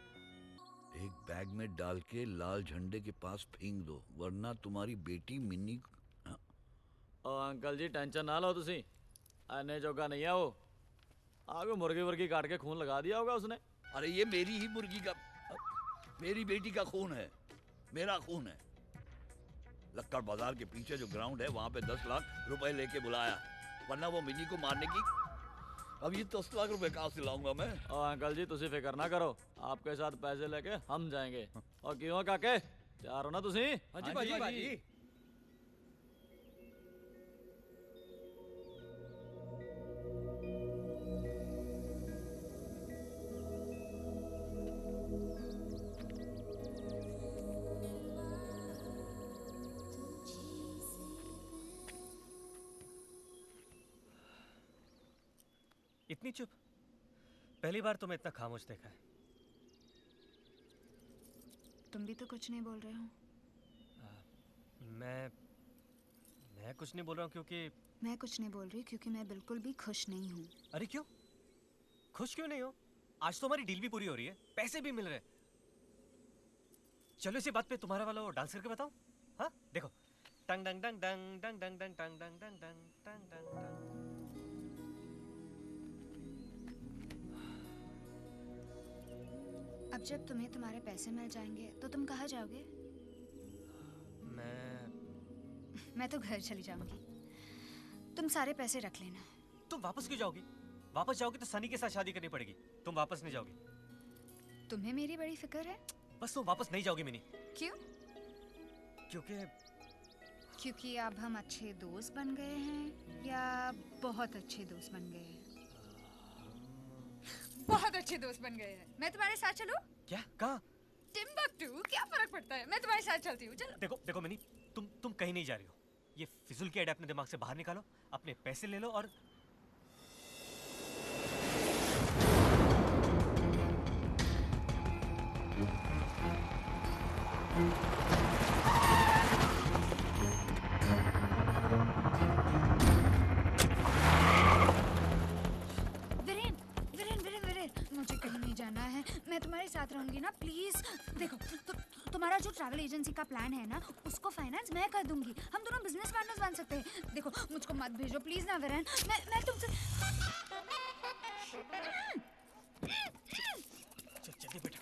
एक बैग में डाल के लाल झंडे के पास फेंक दो, वरना तुम्हारी बेटी मिन्नी। अंकल जी टेंशन ना लो तुसी, आने जोगा नहीं है वो। आगे मुर्गी वर्गी काट के खून लगा दिया होगा उसने। अरे ये मेरी ही मुर्गी का, मेरी बेटी का खून है, मेरा खून है। लक्कड़ बाजार के पीछे जो ग्राउंड है वहां पे 10 लाख रुपए लेके बुलाया, वरना वो मिनी को मारने की। अब ये 10 लाख रुपए कहाँ से लाऊंगा मैं? अंकल जी तुसी फिक्र ना करो, आपके साथ पैसे लेके हम जाएंगे। और क्यों काके, तैयार हो ना तुसी? हाँ जी बाजी, बाजी। इतनी चुप? पहली बार तुम्हें इतना खामोश देखा है। तुम भी तो कुछ नहीं बोल रहे हो। मैं मैं कुछ नहीं बोल रहा हूँ क्योंकि मैं कुछ नहीं बोल रही क्योंकि मैं बिल्कुल भी खुश नहीं हूँ। अरे क्यों? खुश क्यों नहीं हो? आज तो हमारी डील भी पूरी हो रही है, पैसे भी मिल रहे हैं। चलो इसी बात पे तुम्हारा वाला वो डांस करके बताऊं? हाँ देखो, टंग डंग डंग डंग डंग डंग डंग डंग डंग डंग डंग डंग डंग। अब जब तुम्हें तुम्हारे पैसे मिल जाएंगे तो तुम कहाँ जाओगे? मैं तो घर चली जाऊंगी। तुम सारे पैसे रख लेना। तुम वापस क्यों जाओगी? वापस जाओगी तो सनी के साथ शादी करनी पड़ेगी। तुम वापस नहीं जाओगी। तुम्हें मेरी बड़ी फिक्र है? बस तुम वापस नहीं जाओगी मिनी। क्यों? क्योंकि अब हम अच्छे दोस्त बन गए हैं या बहुत अच्छे दोस्त बन गए हैं? बहुत अच्छे दोस्त बन गए हैं। मैं तुम्हारे साथ चलूं? क्या? कहाँ? टिम्बकटू, क्या फर्क पड़ता है? मैं तुम्हारे साथ चलती हूँ। चलो। देखो मिनी, तुम कहीं नहीं जा रही हो। ये फिजूल की आइडिया अपने दिमाग से बाहर निकालो, अपने पैसे ले लो और मुझे कहीं नहीं जाना है। मैं तुम्हारे साथ रहूंगी ना, प्लीज। देखो तुम्हारा जो ट्रैवल एजेंसी का प्लान है ना, उसको फाइनेंस मैं कर दूंगी। हम दोनों बिजनेस पार्टनर्स बन सकते हैं। देखो मुझको मत भेजो प्लीज ना वीरेन। मैं तुमसे चलिए बेटा।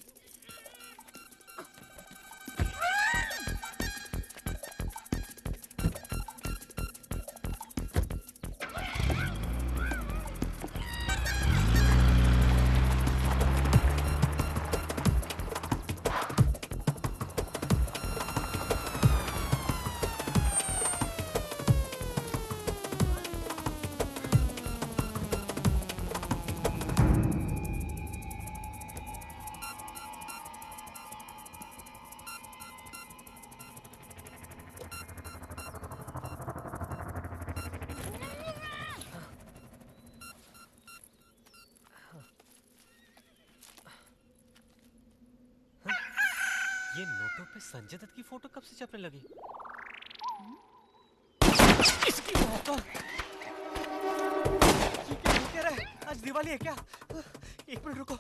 ये नोटों पे संजय दत्त की फोटो कब से छपने लगी? इसकी मौका! ये क्या कह रहा है? आज दिवाली है क्या? एक मिनट रुको।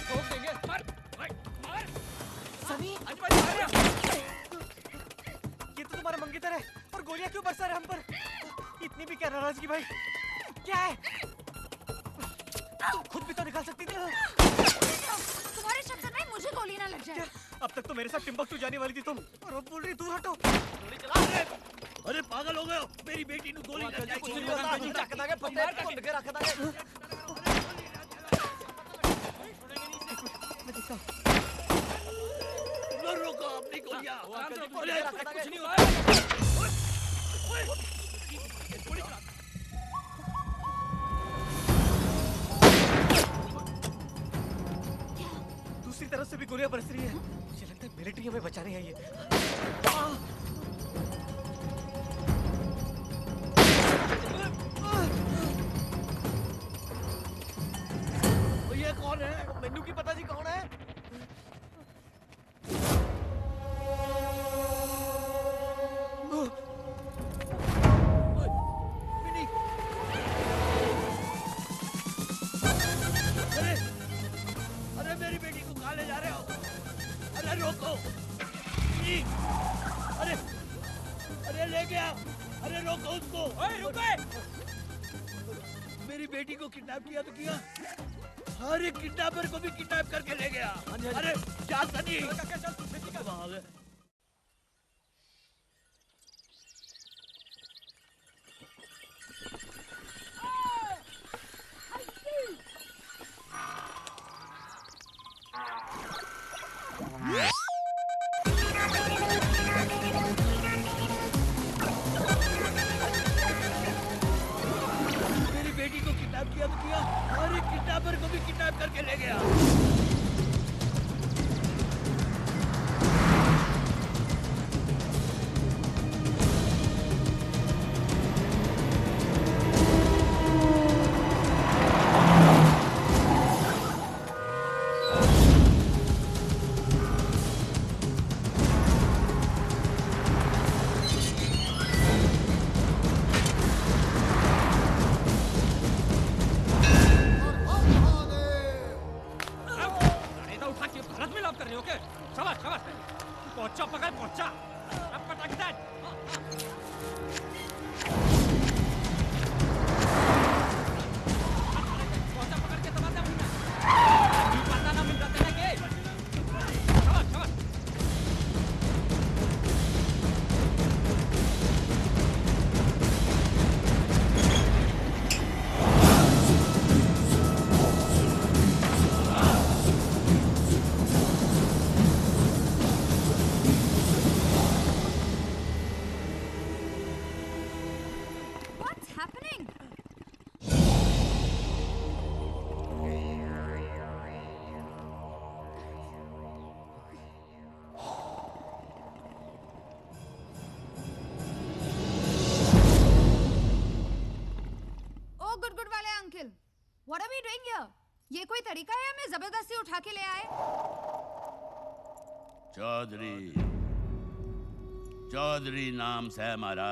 ठोक देंगे। मार! सनी! ये तो तुम्हारा मंगेतर है और गोलियां क्यों बरसा रहे हम पर? इतनी भी क्या नाराजगी भाई? क्या है? तुम खुद भी तो निकाल सकती थी। तुम्हारे चक्कर में मुझे गोली ना लग जाए। अब तक तो मेरे साथ टिम्बकटू जाने वाली थी तुम, और अब बोल रही दूर हटो। गोली चला। अरे पागल हो गए हो? मेरी बेटी ने गोली लग जाएगी। कुछ नहीं होता, जी चक दागे पत्ते खोल के रख दागे। मैं देखता हूं। रोको अपनी गोलियां। अरे कुछ नहीं हुआ। दूसरी तरफ से भी गोलियां बरस रही है। मुझे लगता है मिलिट्री हमें बचाने आई है। ये कौन है? मेनू की पता जी कौन है? अरे मेरी बेटी को कहाँ ले जा रहे हो? अरे रोको! अरे ले गया! अरे रोको उसको! रुके! मेरी बेटी को किडनैप किया तो किया, अरे किडनैपर को भी किडनैप करके ले गया। अरे जा सनी! मेरी बेटी को किडनैप किया तो किया, अरे किडनैपर को भी किडनैप करके ले गया। शाबाश शाबाश पहुंचा पकड़ पहुंचा अब पटक दे पहुंचा पकड़ के तमाचा मुन्ना पता ना मिल रहा के शाबाश शाबाश What's happening? Oh, good वाले uncle, what are we doing here? ये कोई तरीका है हमें जबरदस्ती उठा के ले आए? चौधरी नाम से हमारा।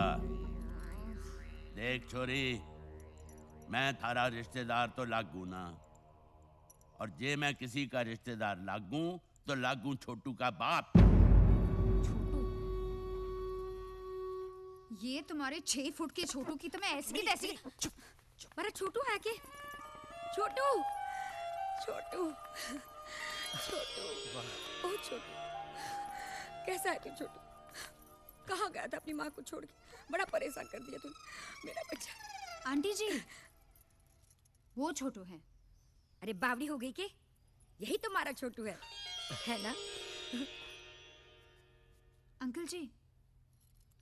देख छोरी, मैं थारा रिश्तेदार तो लागू ना, और जे मैं किसी का रिश्तेदार लागू तो लागू छोटू का बाप। ये तुम्हारे 6 फुट के छोटू की तो मैं ऐसी की तैसी। मेरा छोटू है के? छोटू छोटू छोटू ओ छोटू, कैसा है तू छोटू? कहाँ गया था अपनी माँ को छोड़ के? बड़ा परेशान कर दिया तूने मेरा बच्चा। आंटी जी, वो छोटू है। अरे बावड़ी हो गई के? यही तुम्हारा छोटू है ना? अंकल जी,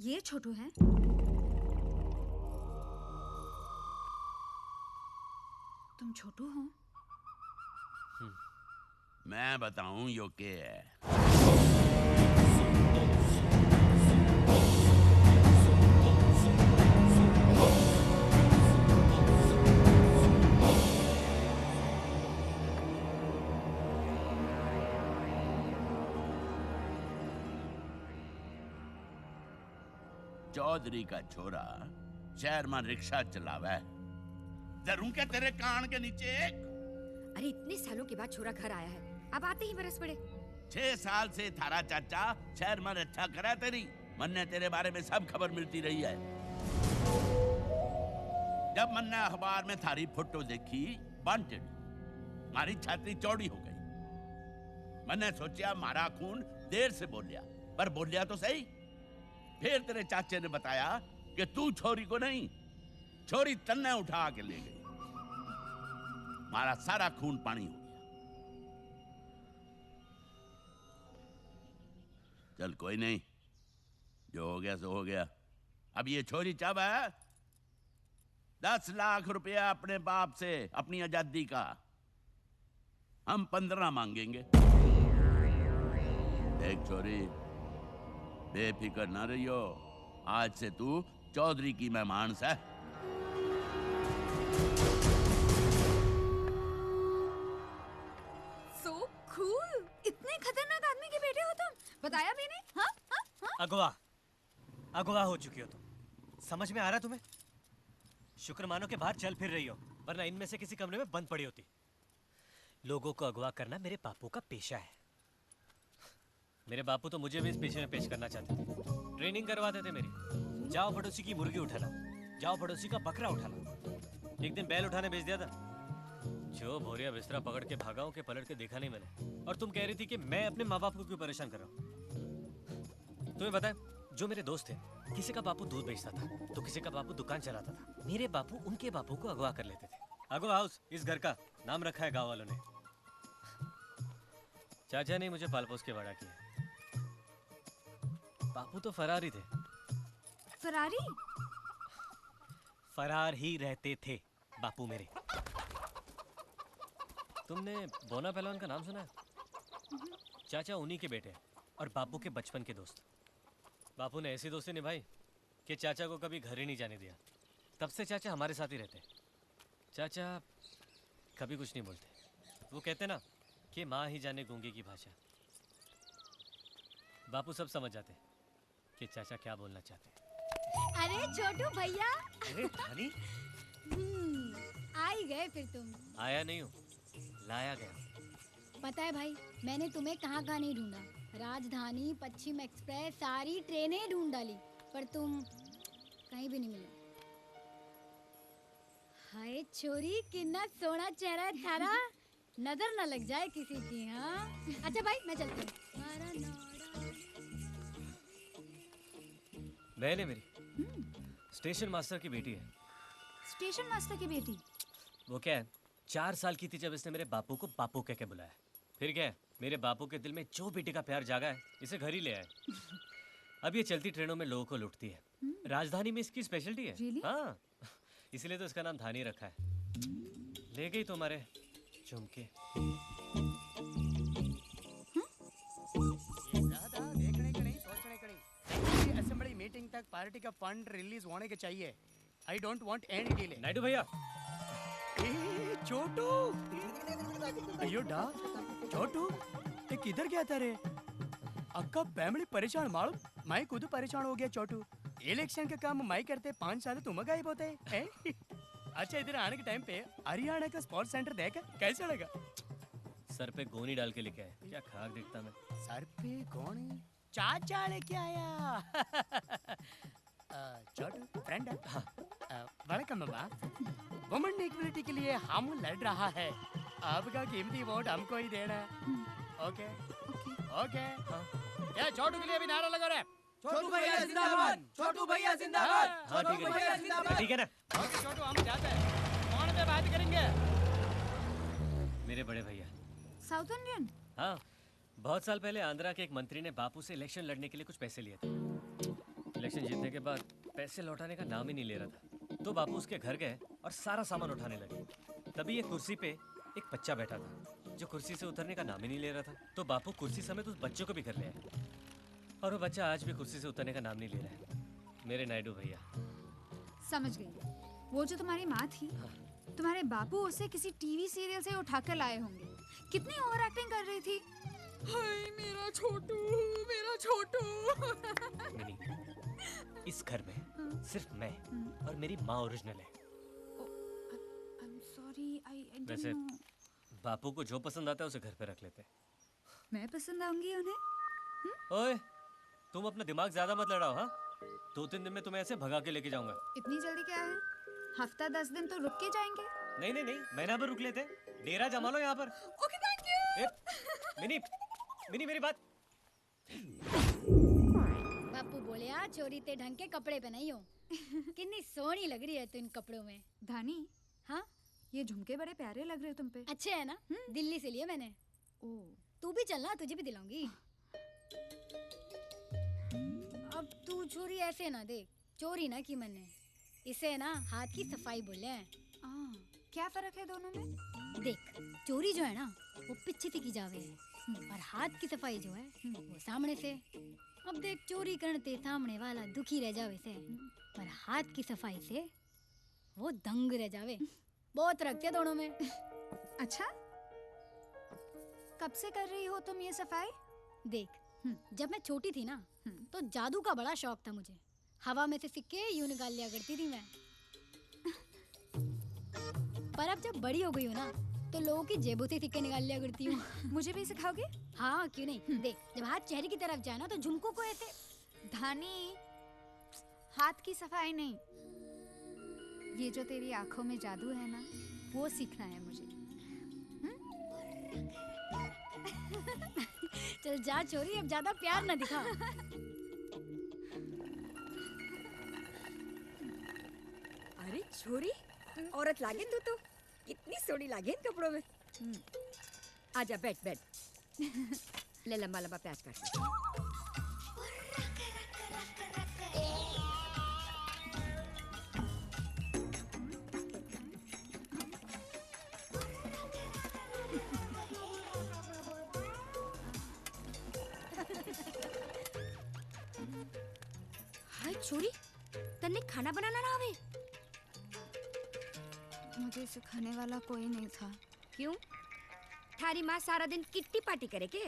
ये छोटू है? तुम छोटू हो? मैं बताऊं यो के है। चौधरी का छोरा शहर में रिक्शा चलावे। जरूर के तेरे कान के नीचे एक। अरे इतने सालों के बाद छोरा घर आया है, अब आते ही बरस पड़े। 6 साल से थारा चाचा शहर में अच्छा करा तेरी। मन ने तेरे बारे में सब खबर मिलती रही है। जब मन ने अखबार में थारी फोटो देखी, वांटेड, मारी छाती चौड़ी हो गई। मैंने सोचा मारा खून देर से बोलिया, पर बोलिया तो सही। फिर तेरे चाचे ने बताया कि तू छोरी को नहीं, छोरी तन्ने उठा के ले गई। मारा सारा खून पानी हो गया। चल कोई नहीं, जो हो गया सो हो गया। अब ये छोरी चाह है 10 लाख रुपया अपने बाप से, अपनी आजादी का। हम 15 मांगेंगे। देख छोरी, बेफिक्र ना रहियो, आज से तू चौधरी की मेहमान है। So cool! इतने खतरनाक आदमी के बेटे हो तुम? बताया भी नहीं? हाँ? हाँ? हाँ? अगवा हो चुकी हो तुम। समझ में आ रहा है तुम्हें? शुक्र मानो के बाहर चल फिर रही हो, वरना इनमें से किसी कमरे में बंद पड़ी होती। लोगों को अगवा करना मेरे बापू का पेशा है। मेरे बापू तो मुझे भी इस पेशे में पेश करना चाहते थे। ट्रेनिंग करवाते थे मेरी। जाओ पड़ोसी की मुर्गी उठा लाओ, जाओ पड़ोसी का बकरा उठा लाओ। एक दिन बैल उठाने भेज दिया था, जो भोरिया बिस्तरा पकड़ के भागा हूं कि पलट के देखा नहीं मैंने। और तुम कह रही थी कि मैं अपने माँ बाप को क्यों परेशान कर रहा हूँ। तुम्हें पता है, जो मेरे दोस्त थे, किसी का बापू दूध बेचता था तो किसी का बापू दुकान चलाता था। मेरे बापू उनके बापू को अगवा कर लेते थे। अगवा हाउस इस घर का नाम रखा है गाँव वालों ने। चाचा ने मुझे पाल पोस के बड़ा किया। बापू तो फरार ही थे। फरारी? फरार ही रहते थे बापू मेरे। तुमने बोना पहलवान का नाम सुना है? चाचा उन्हीं के बेटे और बापू के बचपन के दोस्त। बापू ने ऐसी दोस्ती निभाई कि चाचा को कभी घर ही नहीं जाने दिया। तब से चाचा हमारे साथ ही रहते। चाचा कभी कुछ नहीं बोलते। वो कहते ना कि माँ ही जाने गूंगे की भाषा। बापू सब समझ जाते कि चाचा क्या बोलना चाहते। अरे छोटू भैया, अरे रानी, आ ही गए फिर तुम। आया नहीं हूँ, लाया गया। पता है भाई, मैंने तुम्हें कहाँ कहाँ नहीं ढूंढा। राजधानी, पश्चिम एक्सप्रेस सारी ट्रेनें ढूंढ डाली, पर तुम कहीं भी नहीं मिले। हाय छोरी, कितना सोना चेहरा है थारा, नजर न लग जाए किसी की। हाँ अच्छा भाई, मैं चलती हूँ। बहन है मेरी, स्टेशन मास्टर की बेटी है। स्टेशन मास्टर की बेटी? वो क्या है, 4 साल की थी जब इसने मेरे बापू को बापू कह के बुलाया। फिर क्या है, मेरे बापू के दिल में जो बेटी का प्यार जागा है, इसे घर ही ले आए। अब ये चलती ट्रेनों में लोगों को लूटती है। राजधानी में इसकी स्पेशलिटी है। Really? हाँ, इसलिए तो इसका नाम धानी रखा है। ले गई तुम्हारे झुमके। ज्यादा देखने का नहीं, सोचने का नहीं। असेंबली मीटिंग तक पार्टी का फंड रिलीज होने के चाहिए। I don't want any delay. Naidu भैया। छोटू, अयो डा छोटू, ये किधर गया था रे? अक्का फैमिली परेशान मालूम, मैं खुद परेशान हो गया छोटू। इलेक्शन का काम मैं करते 5 साल तुम गायब होते हैं। अच्छा, इधर आने के टाइम पे हरियाणा का स्पोर्ट्स सेंटर देखा, कैसा लगा? सर पे गोनी डाल के लेके आए, क्या खाक देखता मैं। सर पे गोनी? चाचा लेके आया। छोटू फ्रेंड है। वेलकम मामा। वुमेन इक्वलिटी के लिए हम लड़ रहा है, आपका कीमती वोट हमको ही देना है। Okay okay. क्या छोटू के लिए भी नारा लगा रहे? छोटू भैया जिंदाबाद, छोटू भैया जिंदाबाद, हाँ छोटू भैया जिंदाबाद। ठीक है ना। ओके छोटू, हम जाते हैं। फोन पे बात करेंगे। मेरे बड़े भैया। South Indian? हाँ, बहुत साल पहले आंध्रा के एक मंत्री ने बापू से इलेक्शन लड़ने के लिए कुछ पैसे लिए थे। इलेक्शन जीतने के बाद पैसे लौटाने का नाम ही नहीं ले रहा था, तो बापू उसके घर गए और सारा सामान उठाने लगे। तभी एक कुर्सी पे एक बच्चा बैठा था जो कुर्सी से उतरने का नाम ही नहीं ले रहा था, तो बापू कुर्सी समेत उस बच्चे को भी घर ले आए, और वो बच्चा आज भी कुर्सी से उतरने का नाम नहीं ले रहा है। मेरे नायडू भैया। समझ गई, वो जो तुम्हारी माँ थी, तुम्हारे बापू उसे किसी टीवी सीरियल से उठाकर लाए होंगे। कितनी ओवर एक्टिंग कर रही थी। हाय मेरा छोटू, मेरा छोटू। मिनी, इस घर में सिर्फ मैं और मेरी माँ ओरिजिनल है। सॉरी, आई वैसे बापू को जो पसंद आता है उसे घर पे रख लेते। मैं पसंद आऊंगी उन्हें? ओए, तुम अपना दिमाग ज्यादा मत लड़ाओ। हाँ, 2-3 दिन में तुम्हें ऐसे भगा के लेके जाऊंगा। इतनी जल्दी क्या है? हफ्ता 10 दिन तो रुक के जाएंगे। नहीं नहीं नहीं, महीना भर रुक लेते, डेरा जमा लो यहाँ पर। Okay thank you. Mini, mini मेरी बात। बापू बोलिया, चोरी ते ढंग के कपड़े पहनाई हो। कितनी सोहनी लग रही है तू इन कपड़ों में। धानी, हाँ, ये झुमके बड़े प्यारे लग रहे हैं तुम पे। अच्छे है ना? दिल्ली से लिए मैंने। तू भी चलना, तुझे भी दिलाऊंगी। अब तू चोरी ऐसे ना देख, चोरी ना की मैंने, इसे ना हाथ की सफाई बोले हैं। क्या फर्क है दोनों में? देख, चोरी जो है ना वो पीछे से की जावे है, और हाथ की सफाई जो है वो सामने से। अब देख, चोरी करते सामने वाला दुखी रह जावे से, पर हाथ की सफाई से वो दंग रह जावे। बहुत रखते हैं दोनों में। अच्छा, कब से कर रही हो तुम ये सफाई? देख, जब मैं छोटी थी ना, तो जादू का बड़ा शौक था मुझे। हवा में से सिक्के यूं निकाल लिया करती थी मैं। पर अब जब बड़ी हो गई हूँ ना, तो लोगों की जेबों से सिक्के निकाल लिया करती हूँ। मुझे भी सिखाओगे? हाँ, क्यों नहीं। देख, जब हाथ चेहरे की तरफ जाए ना, तो झुमकों को ऐसे। धानी, हाथ की सफाई नहीं, ये जो तेरी आंखों में जादू है ना, वो सीखना है मुझे। चल जा छोरी, अब ज्यादा प्यार ना दिखा। अरे छोरी, औरत लागे तू तो, कितनी सोनी लागे इन कपड़ों में। आजा, बैठ बैठ। ले लंबा लंबा प्याज काट। हाय छोरी, तन्ने खाना बनाना ना आवे? मुझे सिखाने वाला कोई नहीं था। क्यों? थारी माँ सारा दिन किट्टी पार्टी करे के?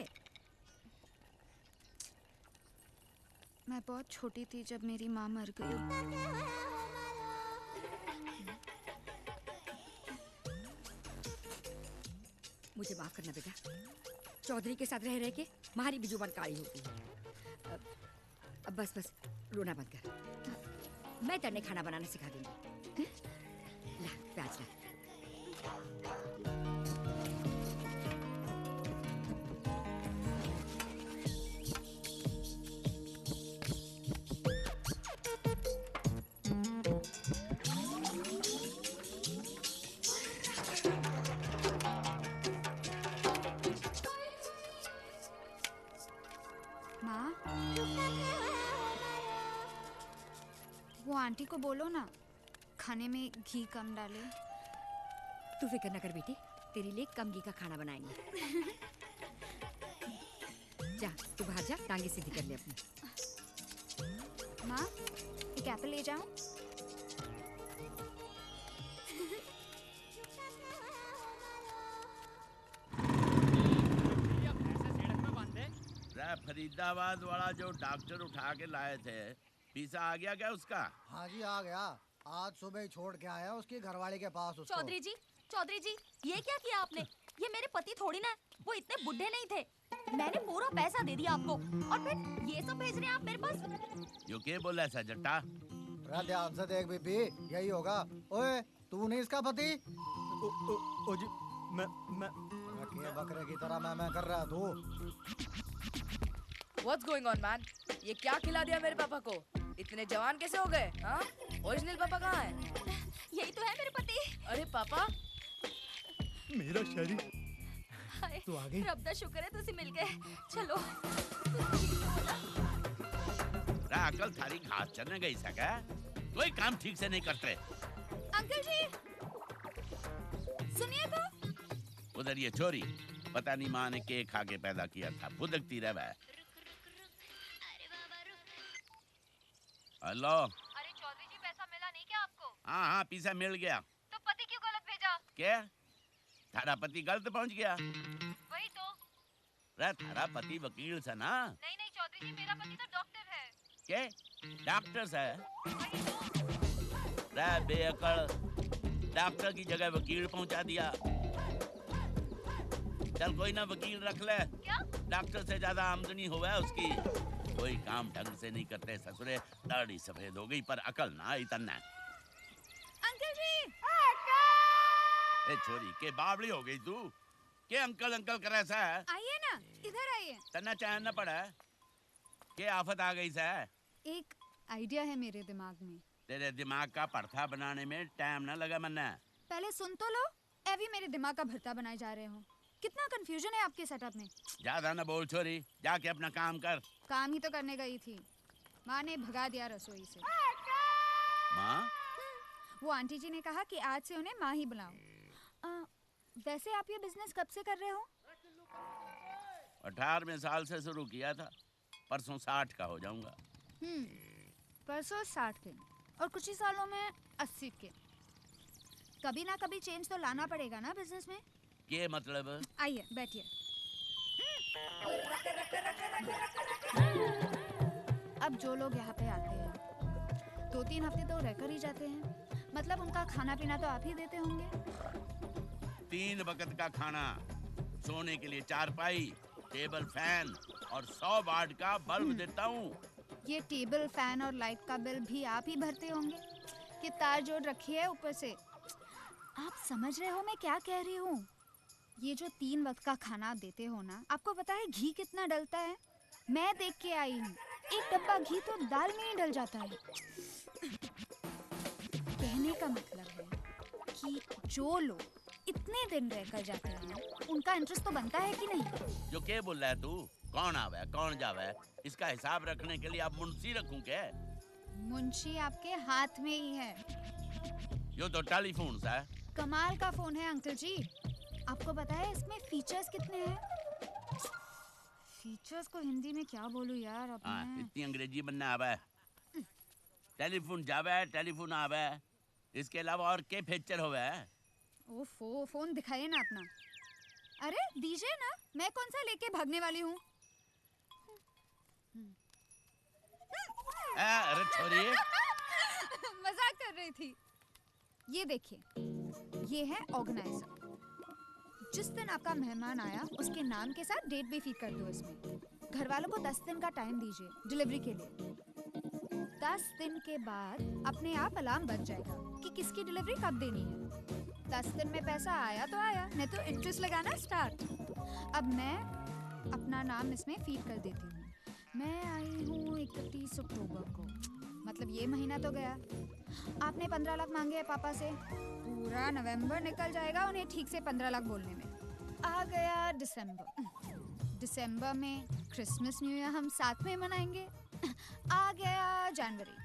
मैं बहुत छोटी थी जब मेरी माँ मर गई। मुझे माफ करना बेटा, चौधरी के साथ रह रह के हमारी भी जुबान काली होती है। अब बस रोना बंद कर। मैं तेरे खाना बनाना सिखा दूंगी। ला प्याज ला। माँ, वो आंटी को बोलो ना खाने में घी कम डाले। तू फिक्र न कर बेटी, तेरे लिए कम घी का खाना बनाएंगे। जा तू बाहर जा, टांगे सीधी कर ले अपनी। माँ, एक एप्पल ले जाऊं? फरीदाबाद वाला जो डॉक्टर उठा के लाए थे, पीसा आ गया क्या उसका? हाँ जी आ गया, आज सुबह ही छोड़ के आया उसकी घरवाली के पास उसको। चौधरी जी ये क्या किया आपने? ये मेरे पति थोड़ी ना, वो इतने बुढ़े नहीं थे। मैंने पूरा पैसा दे दिया आपको और फिर ये सब भेज रहे हैं आप मेरे पास। यो क्या बोला ऐसा जट्टा? ध्यान से देख बीबी, यही होगा। ओए तू नहीं इसका पति? ओ जी मैं बकरे की तरह मैं कर रहा तू। What's going on, man? ये क्या खिला दिया मेरे पापा को? इतने जवान कैसे हो गए? हाँ? ओरिजिनल पापा कहाँ है? यही तो है मेरे पति। अरे पापा, मेरा शरीर हाय, तू आ गई? रब दा शुक्र है तुसी मिल गए। चलो। अकल थारी घास चरने गई सका? कोई काम ठीक से नहीं करते। अंकल जी, सुनिए तो। उधर ये चोरी, पता नहीं माँ ने केक खा के पैदा किया था, भुदकती रह। हेलो। अरे चौधरी जी, पैसा मिला नहीं क्या आपको? हाँ पिज़्ज़ा मिल गया। तो पति क्यों गलत भेजा? क्या? थारा पति गलत पहुंच गया? वही तो। थारा पति वकील से ना? नहीं चौधरी जी, मेरा पति तो डॉक्टर है। क्या? डॉक्टर से? बेअकल, डॉक्टर की जगह वकील पहुंचा दिया। चल कोई ना, वकील रख ले। क्या? डॉक्टर से ज्यादा आमदनी हुआ है उसकी। कोई काम ढंग से नहीं करते ससुरे, दाढ़ी सफेद हो गई पर अकल ना आई तन्ना। अंकल जी, ए छोरी के बावली हो गई तू? के अंकल अंकल कर ऐसा है? आइए ना, इधर आइए। तन्ना चैन न पड़ा? के आफत आ गई सा? एक आइडिया है मेरे दिमाग में। तेरे दिमाग का पड़था बनाने में टाइम ना लगा मन्ना। पहले सुन तो लो, एवी मेरे दिमाग का भरता बनाए जा रहे हो। कितना कंफ्यूजन है आपके सेटअप में। ज्यादा न बोल छोरी, जाके अपना काम कर। काम ही तो करने गई थी, माँ ने भगा दिया रसोई से। माँ? वो आंटी जी ने कहा कि आज से उन्हें माँ ही बुलाओ। वैसे आप ये बिजनेस कब से कर रहे हो? 18वें साल से शुरू किया था, परसों 60 का हो जाऊंगा। परसों 60 के और कुछ ही सालों में 80 के। कभी ना कभी चेंज तो लाना पड़ेगा ना बिजनेस में। क्या मतलब? आइए बैठिए। अब जो लोग यहाँ पे आते हैं 2-3 हफ्ते तो रहकर ही जाते हैं, मतलब उनका खाना पीना तो आप ही देते होंगे। 3 वक्त का खाना, सोने के लिए चारपाई, टेबल फैन और 100 वाट का बल्ब देता हूँ। ये टेबल फैन और लाइट का बिल भी आप ही भरते होंगे कि तार जोड़ रखी है ऊपर से। आप समझ रहे हो मैं क्या कह रही हूँ? ये जो 3 वक्त का खाना आप देते हो ना, आपको पता है घी कितना डलता है? मैं देख के आई हूँ, 1 डब्बा घी तो दाल में ही डल जाता है। कहने का मतलब है कि जो लोग इतने दिन रहकर जाते हैं उनका इंटरेस्ट तो बनता है कि नहीं? जो क्या बोल रहा है तू? कौन आवे कौन जावे, इसका हिसाब रखने के लिए आप मुंशी रखूं क्या? मुंशी आपके हाथ में ही है। यो तो टेलीफोन सा है। कमाल का फोन है अंकल जी। आपको पता है इसमें फीचर्स कितने हैं? फीचर्स को हिंदी में क्या बोलूं यार अब मैं? इतनी अंग्रेजी बनना आवे। टेलीफोन जावे, टेलीफोन आवे, इसके अलावा और क्या फीचर होवे? ओफो, फोन दिखाइए ना अपना। अरे दीजिए ना, मैं कौन सा लेके भागने वाली हूँ? अरे छोरी, मजाक कर रही थी। ये देखिए, ये है ऑर्गेनाइजर। जिस दिन आपका मेहमान आया उसके नाम के साथ डेट भी फीड कर दो इसमें। घर वालों को 10 दिन का टाइम दीजिए डिलीवरी के लिए। 10 दिन के बाद अपने आप अलार्म बज जाएगा कि किसकी डिलीवरी कब देनी है। 10 दिन में पैसा आया तो आया, नहीं तो इंटरेस्ट लगाना स्टार्ट। अब मैं अपना नाम इसमें फीड कर देती हूँ। मैं आई हूँ 31 अक्टूबर को, मतलब ये महीना तो गया। आपने 15 लाख मांगे हैं पापा से, पूरा नवंबर निकल जाएगा उन्हें ठीक से 15 लाख बोलने में। आ गया दिसंबर में क्रिसमस न्यू ईयर हम साथ में मनाएंगे। आ गया जनवरी,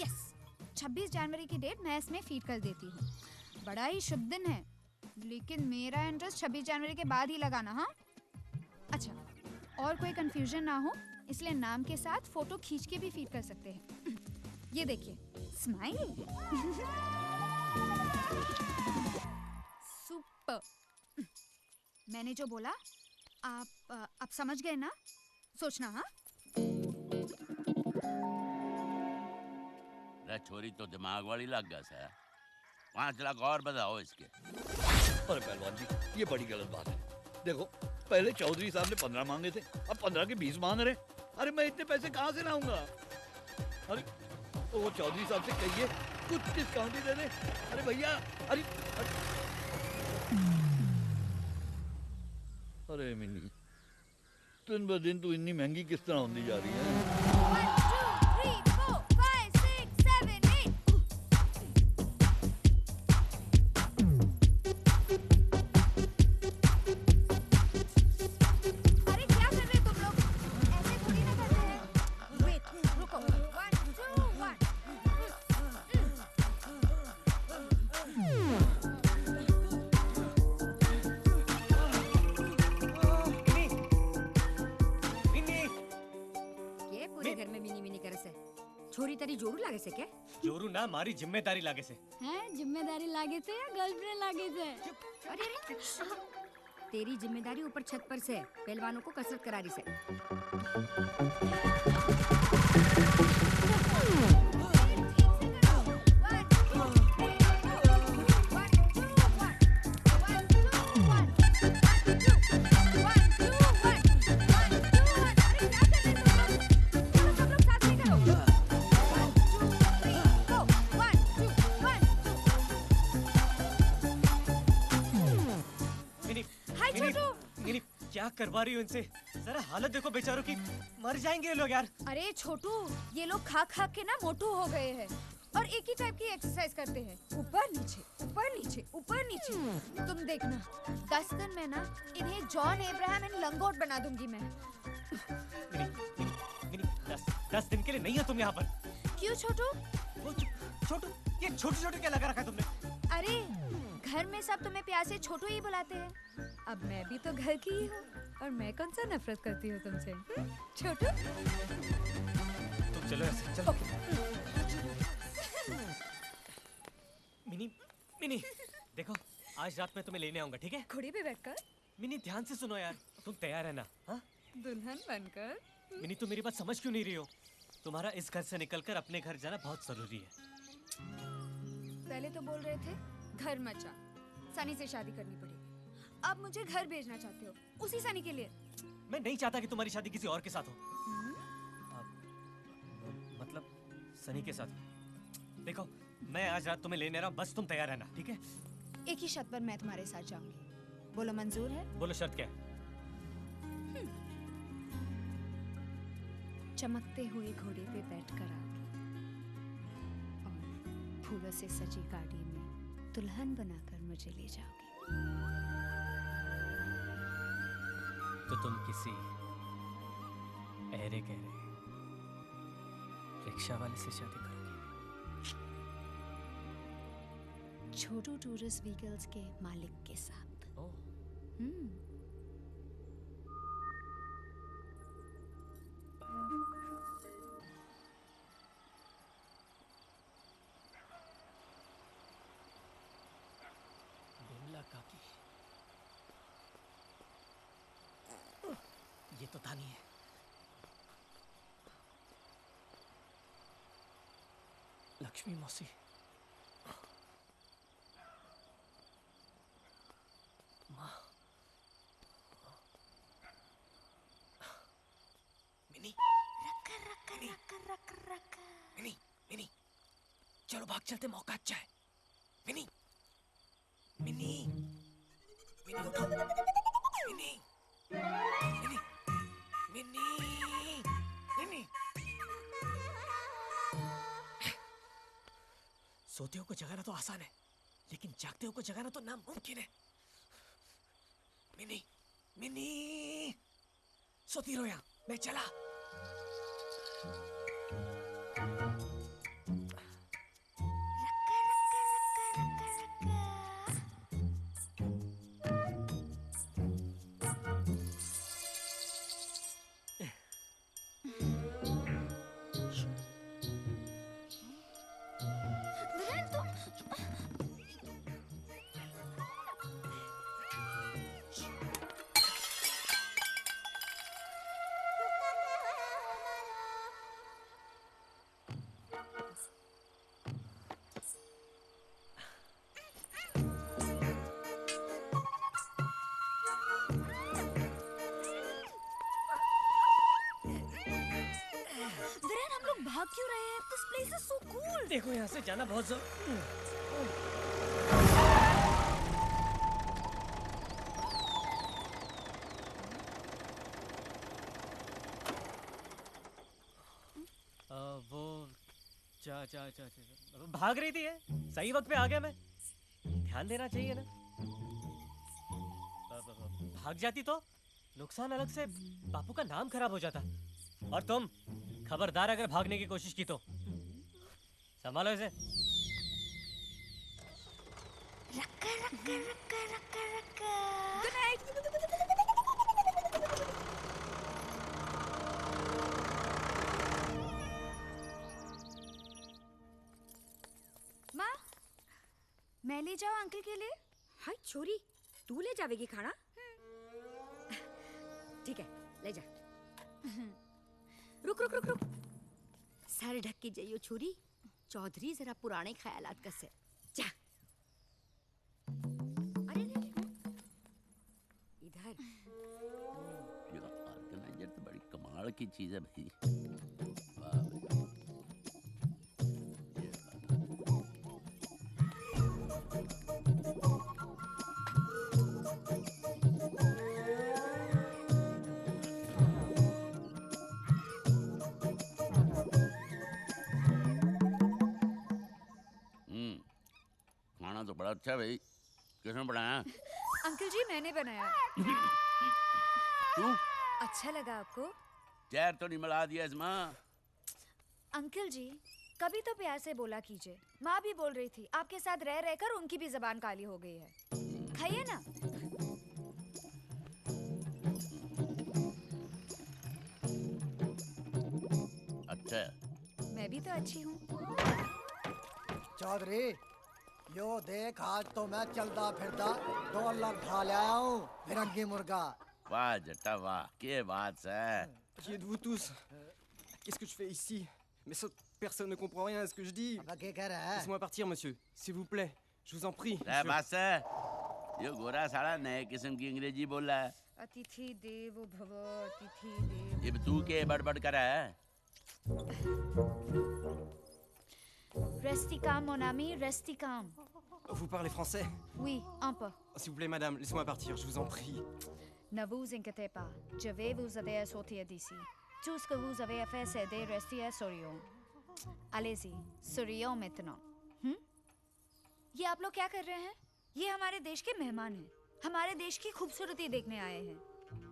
यस 26 जनवरी की डेट मैं इसमें फीड कर देती हूँ। बड़ा ही शुभ दिन है, लेकिन मेरा इंटरेस्ट 26 जनवरी के बाद ही लगाना। हाँ अच्छा, और कोई कंफ्यूजन ना हो इसलिए नाम के साथ फोटो खींच के भी फीड कर सकते हैं। ये देखिए स्माइल। सुपर। मैंने जो बोला आप समझ गए ना? सोचना। हाँ छोरी तो दिमाग वाली लग गया सर। 5 लाख और बताओ इसके। अरे पहलवान जी, ये बड़ी गलत बात है। देखो पहले चौधरी साहब ने 15 मांगे थे, अब 15 के 20 मांग रहे। अरे मैं इतने पैसे कहाँ से लाऊंगा? अरे तो वो चौधरी साहब से कहिए कुछ डिस्काउंट ही दे दे। अरे भैया, अरे मिनी, दिन ब दिन तू इतनी महंगी किस तरह होती जा रही है? 1 2 3 4 5 6 7 8। अरे क्या कर रहे तुम लोग? ऐसे थोड़ी ना करते हैं। वेट, रुको। 1 2 1। के पूरे घर में मिनी मिनी करे से छोरी तारी जोरू लागे से के? जोरू ना, मारी जिम्मेदारी लागे से। हैं जिम्मेदारी लागे से या गर्लफ्रेंड लागे से? अरे अरे तेरी जिम्मेदारी ऊपर छत पर से पहलवानों को कसरत करा रही से। हाय छोटू। मिनी क्या करवा रही हो इनसे? जरा हालत देखो बेचारों की, मर जाएंगे ये लोग यार। अरे छोटू, ये लोग खा खा के ना मोटू हो गए हैं और एक ही टाइप की एक्सरसाइज करते हैं, ऊपर नीचे ऊपर नीचे ऊपर नीचे। तुम देखना 10 दिन में ना इन्हें जॉन एब्राहम एंड लंगोट बना दूंगी मैं। मिनी 10 दिन के लिए नहीं हो तुम यहाँ पर। क्यों छोटू? छोटू, ये छोटू छोटू क्या लगा रखा है तुमने? अरे घर में सब तुम्हें प्यार से छोटू ही बुलाते हैं, अब मैं भी तो घर की ही हूँ और मैं कौन सा नफरत करती हूँ तुमसे? छोटू तुम चलो ऐसे चलो। मिनी मिनी देखो, आज रात में तुम्हें लेने आऊंगा, ठीक है? घोड़े पे बैठकर? मिनी ध्यान से सुनो यार, तुम तैयार है ना? हाँ दुल्हन बनकर? मिनी तुम मेरी बात समझ क्यों नहीं रही हो? तुम्हारा इस घर से निकलकर अपने घर जाना बहुत जरूरी है। पहले तो बोल रहे थे घर मचा, सनी से शादी करनी पड़ेगी, अब मुझे घर भेजना चाहते हो उसी सनी के लिए? मैं नहीं चाहता कि तुम्हारी शादी किसी और के साथ हो। मतलब सनी के साथ। देखो मैं आज रात तुम्हें लेने आ रहा हूँ, बस तुम तैयार रहना, ठीक है? एक ही शर्त पर मैं तुम्हारे साथ जाऊंगी, बोलो मंजूर है? बोलो शर्त क्या है? चमकते हुए घोड़े पे बैठकर आगे और फूलों से सजी गाड़ी में दुल्हन बनाकर मुझे ले जाओगे। तो तुम किसी अहरे गहरे रिक्शा वाले से शादी करोगे? छोटू टूरिस्ट व्हीकल्स के मालिक के साथ। बिमला काकी, ये तो धानी है। लक्ष्मी मौसी, माँ, मिनी मिनी चलो भाग चलते, मौका अच्छा है। मिनी मिनी मिनी उठो। मिनी मिनी मिनी मिनी सोते हो को जगाना तो आसान है, लेकिन जागते हो को जगाना तो नामुमकिन है। मिनी मिनी सोती रहो यहाँ, मैं चला। भाग क्यों रहे हैं? This place is so cool. देखो यहाँ से जाना बहुत वो भाग रही थी है? सही वक्त पे आ गया मैं। ध्यान देना चाहिए ना। भाग जाती तो नुकसान अलग से बापू का नाम खराब हो जाता। और तुम खबरदार अगर भागने की कोशिश की तो संभालो इसे। Good night. माँ, मैं ले जाऊँ अंकल के लिए? हाय छोरी, तू ले जावेगी खाना? ठीक है, ले जा। रुक रुक रुक रुक, सर ढक के जाइयो छोरी। चौधरी जरा पुराने ख्यालात का से जा। अरे इधर ये ऑर्गेनाइजर तो बड़ी कमाल की चीज है भाई। वाह भाई। खाना तो बड़ा अच्छा भाई। किसने बनाया? अंकल जी मैंने बनाया। तू? अच्छा लगा आपको? जहर तो नहीं मिला दिया इसमें? अंकल जी कभी तो प्यार से बोला कीजिए। माँ भी बोल रही थी आपके साथ रह रहकर उनकी भी जबान काली हो गई है। खाइए ना। अच्छा। मैं भी तो अच्छी हूँ। चौधरी यो देख, आज तो मैं चलता फिरता $2 ढा ले आया हूँ फिरंगी मुर्गा। वाह जट्टा वाह, क्या बात है। Qui êtes-vous tous? Qu'est-ce que je fais ici? Mais personne ne comprend rien à ce que je dis. Laissez-moi partir, monsieur. S'il vous plaît, je vous en prie. बस है। ये गोरा साला नए किस्म की अंग्रेजी बोल रहा है। अतिथि देवो भव, अतिथि देव। ये तू के बड़बड़ कर रहा है? Restez calme, mon ami, restez calme. Vous parlez français? Oui, un peu. S'il vous plaît, madame, laissez-moi partir, je vous en prie. Ne vous inquiétez pas, je vais vous aider à sortir d'ici. Tout ce que vous avez à faire, c'est de rester à souriant. Allez-y, sourions maintenant. ये आप लोग क्या कर रहे हैं? ये हमारे देश के मेहमान हैं। हमारे देश की खूबसूरती देखने आए हैं।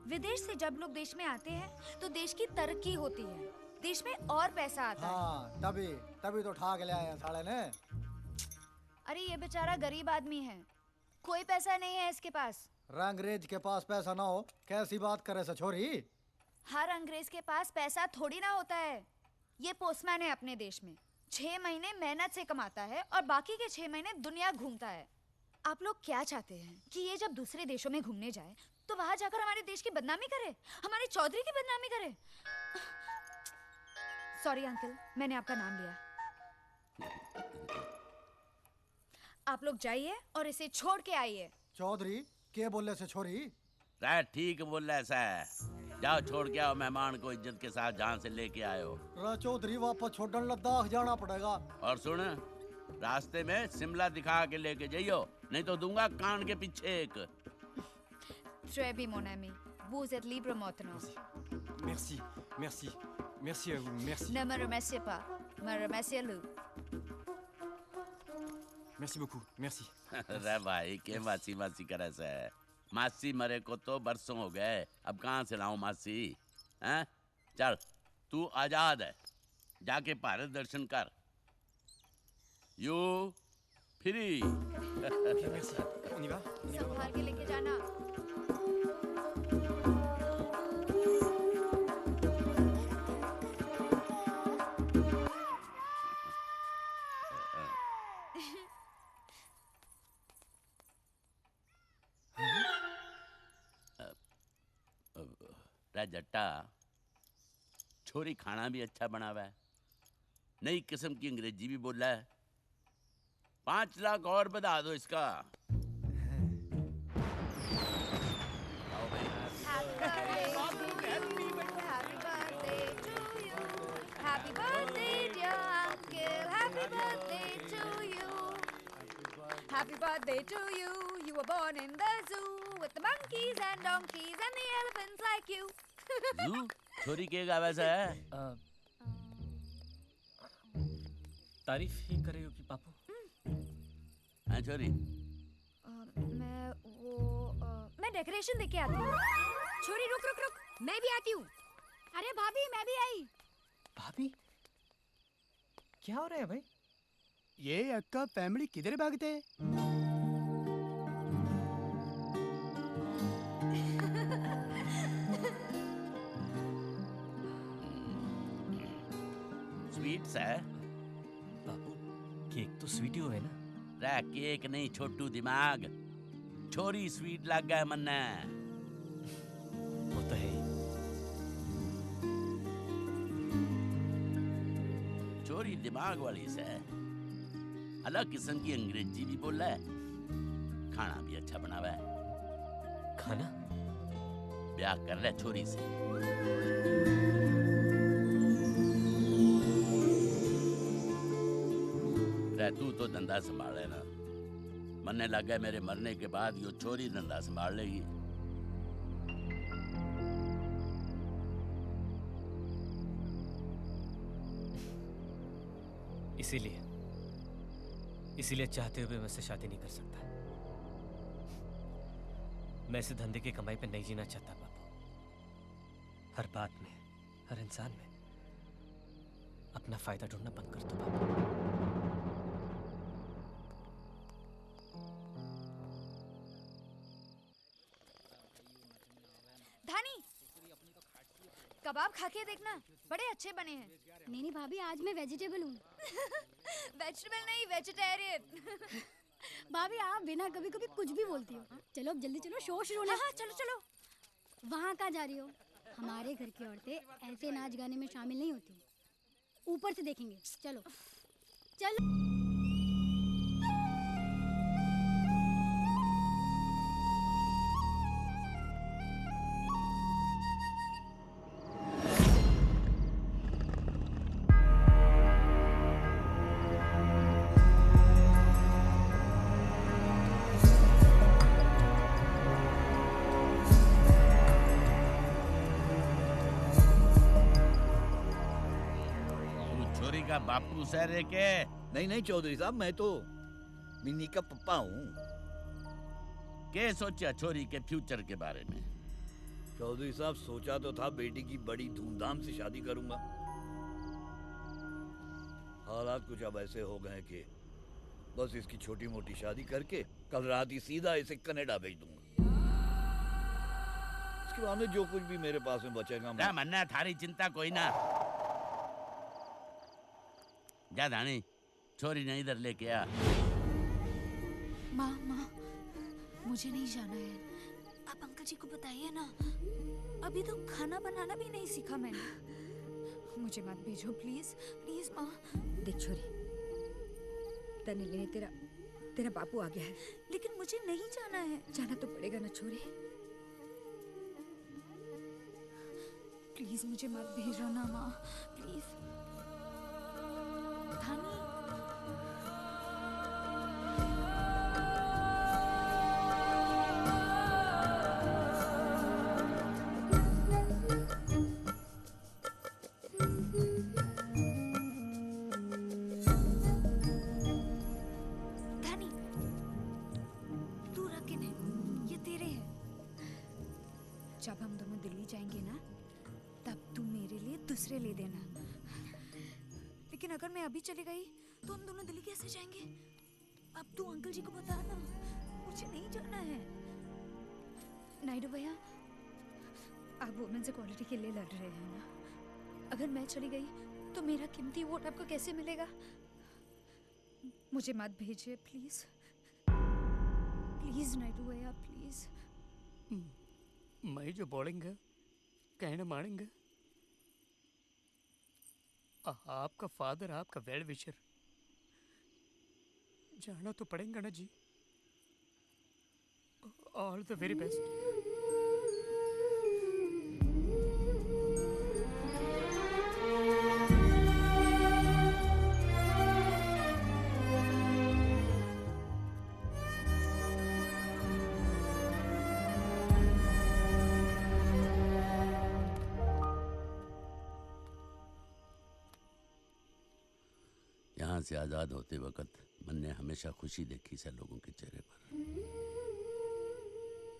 विदेश से जब लोग देश में आते हैं, तो देश की तरक्की होती है। देश में और पैसा आता है। हाँ, तभी तो ठा के ले आए साले ने। अरे ये बेचारा गरीब आदमी है, कोई पैसा नहीं है इसके पास। अंग्रेज के पास पैसा ना हो, कैसी बात करे से छोरी? हर अंग्रेज के पास पैसा थोड़ी ना होता है। ये पोस्टमैन है अपने देश में, 6 महीने मेहनत से कमाता है और बाकी के 6 महीने दुनिया घूमता है। आप लोग क्या चाहते हैं कि ये जब दूसरे देशों में घूमने जाए तो वहां जाकर हमारे देश की बदनामी करे, हमारे चौधरी की बदनामी करे? सॉरी अंकल, मैंने आपका नाम लिया। आप लोग जाइए और इसे छोड़ के आइए। चौधरी के बोले से छोरी? ठीक बोल रहा है। जाओ छोड़ के आओ मेहमान को इज्जत के साथ जहाँ से लेके आए हो। रा चौधरी वापस छोड़न लद्दाख जाना पड़ेगा। और सुन, रास्ते में शिमला दिखा के लेके जाइयो, नहीं तो दूंगा कान के पीछे एक। Très bien, mon ami. Vous êtes libre maintenant. Merci, merci, merci à vous, merci. Ne me remerciez pas. Me remerciez-le. Merci beaucoup, merci. अरे भाई के मासी मासी करे से, मासी मरे को तो बरसों हो गए, अब कहाँ से लाऊं मासी? हैं? चल, तू आजाद है, जाके भारत दर्शन कर। You free. Ok, merci. On y va? संभाल के लेके जाना। जट्टा छोरी खाना भी अच्छा बना हुआ है, नई किस्म की अंग्रेजी भी बोला है। 5 लाख और बढ़ा दो इसका। Happy birthday, dear uncle. Happy birthday to you. Happy birthday to you. You were born in the zoo with the monkeys and donkeys and the elephants like you. जू छोरी के गावे से है? तारीफ ही करे हो कि पापू? हाँ छोरी। मैं डेकोरेशन देके आती हूँ। छोरी रुक रुक रुक, मैं भी आती हूँ। अरे भाभी मैं भी आई। भाभी क्या हो रहा है भाई? ये अक्का फैमिली किधर भागते हैं? स्वीट्स है बापू, केक तो स्वीट ही हो है ना? रे केक नहीं छोटू दिमाग, छोरी स्वीट लग गया मन्ने। वो तो है ही। छोरी दिमाग वाली से अलग किस्म की अंग्रेजी भी बोला है, खाना भी अच्छा बना हुआ है। खाना? ब्याह कर ले छोरी से। रे तू तो धंधा संभाल लेना, मन्ने लगा मेरे मरने के बाद यो छोरी धंधा संभाल लेगी। इसीलिए चाहते हुए मैं उससे शादी नहीं कर सकता। मैं इस धंधे की कमाई पे नहीं जीना चाहता बापू। हर बात में, हर इंसान में अपना फायदा ढूंढना बंद कर दो बापू। धानी, कबाब खा के देखना, बड़े अच्छे बने हैं। नहीं नहीं भाभी, आज मैं वेजिटेबल हूँ। वेजिटेबल नहीं, वेजिटेरियन। भाभी आप बिना कभी कभी कुछ भी बोलती हो। चलो अब जल्दी चलो, शो शुरू होने। हाँ चलो चलो। वहाँ कहाँ जा रही हो? हमारे घर की औरतें ऐसे नाच गाने में शामिल नहीं होती, ऊपर से देखेंगे। चलो चलो। बापू सर के? नहीं नहीं चौधरी साहब, मैं तो मिनी का पप्पा हूँ। क्या सोचा छोरी के फ्यूचर के बारे में? चौधरी साहब सोचा तो था बेटी की बड़ी धूमधाम से शादी करूंगा। हालात कुछ अब ऐसे हो गए कि बस इसकी छोटी मोटी शादी करके कल रात ही सीधा इसे कनाडा भेज दूंगा। इसके बाद में जो कुछ भी मेरे पास में बचेगा मैं मन्ना, थारी चिंता कोई ना। जा धानी, छोरी ने इधर लेके आ। माँ माँ, मुझे नहीं जाना है। आप अंकल जी को बताइए ना, अभी तो खाना बनाना भी नहीं सीखा मैंने। मुझे मत भेजो प्लीज प्लीज माँ। देख छोरी, तने लेने तेरा बापू आ गया है। लेकिन मुझे नहीं जाना है। जाना तो पड़ेगा ना छोरी। प्लीज मुझे मत भेजो ना माँ, प्लीज। धानी, धानी, तू रख इन्हें, ये तेरे हैं। जब हम दोनों दिल्ली जाएंगे ना, तब तू मेरे लिए दूसरे ले देना। लेकिन अगर मैं अभी चली गई तो हम दोनों दिल्ली कैसे जाएंगे? अब तू अंकल जी को बता ना, मुझे नहीं जाना है। नायडू भैया, आप वुमेन्स इक्वालिटी के लिए लड़ रहे हैं ना? अगर मैं चली गई तो मेरा कीमती वोट आपको कैसे मिलेगा? मुझे मत भेजिए प्लीज, प्लीज नायडू भैया, प्लीज। मैं जो बोलेंगे कहना मानेंगे। आपका फादर, आपका वेल विशर, जाना तो पड़ेगा ना जी। All the very best. यहाँ से आज़ाद होते वक्त मन ने हमेशा खुशी देखी से लोगों के चेहरे पर।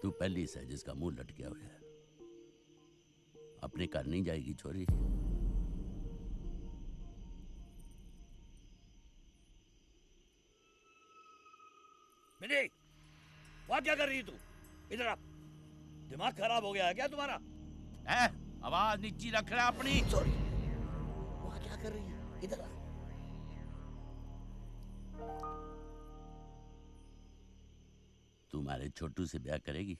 तू पहली से जिसका मुंह लटका हुआ है। अपने घर नहीं जाएगी छोरी। मिनी, वहां क्या कर रही है तू? इधर आ। दिमाग खराब हो गया है क्या तुम्हारा? है? आवाज नीची रख रहा अपनी। सॉरी। वहां क्या कर रही है? इधर आ। तू हमारे छोटू से ब्याह करेगी?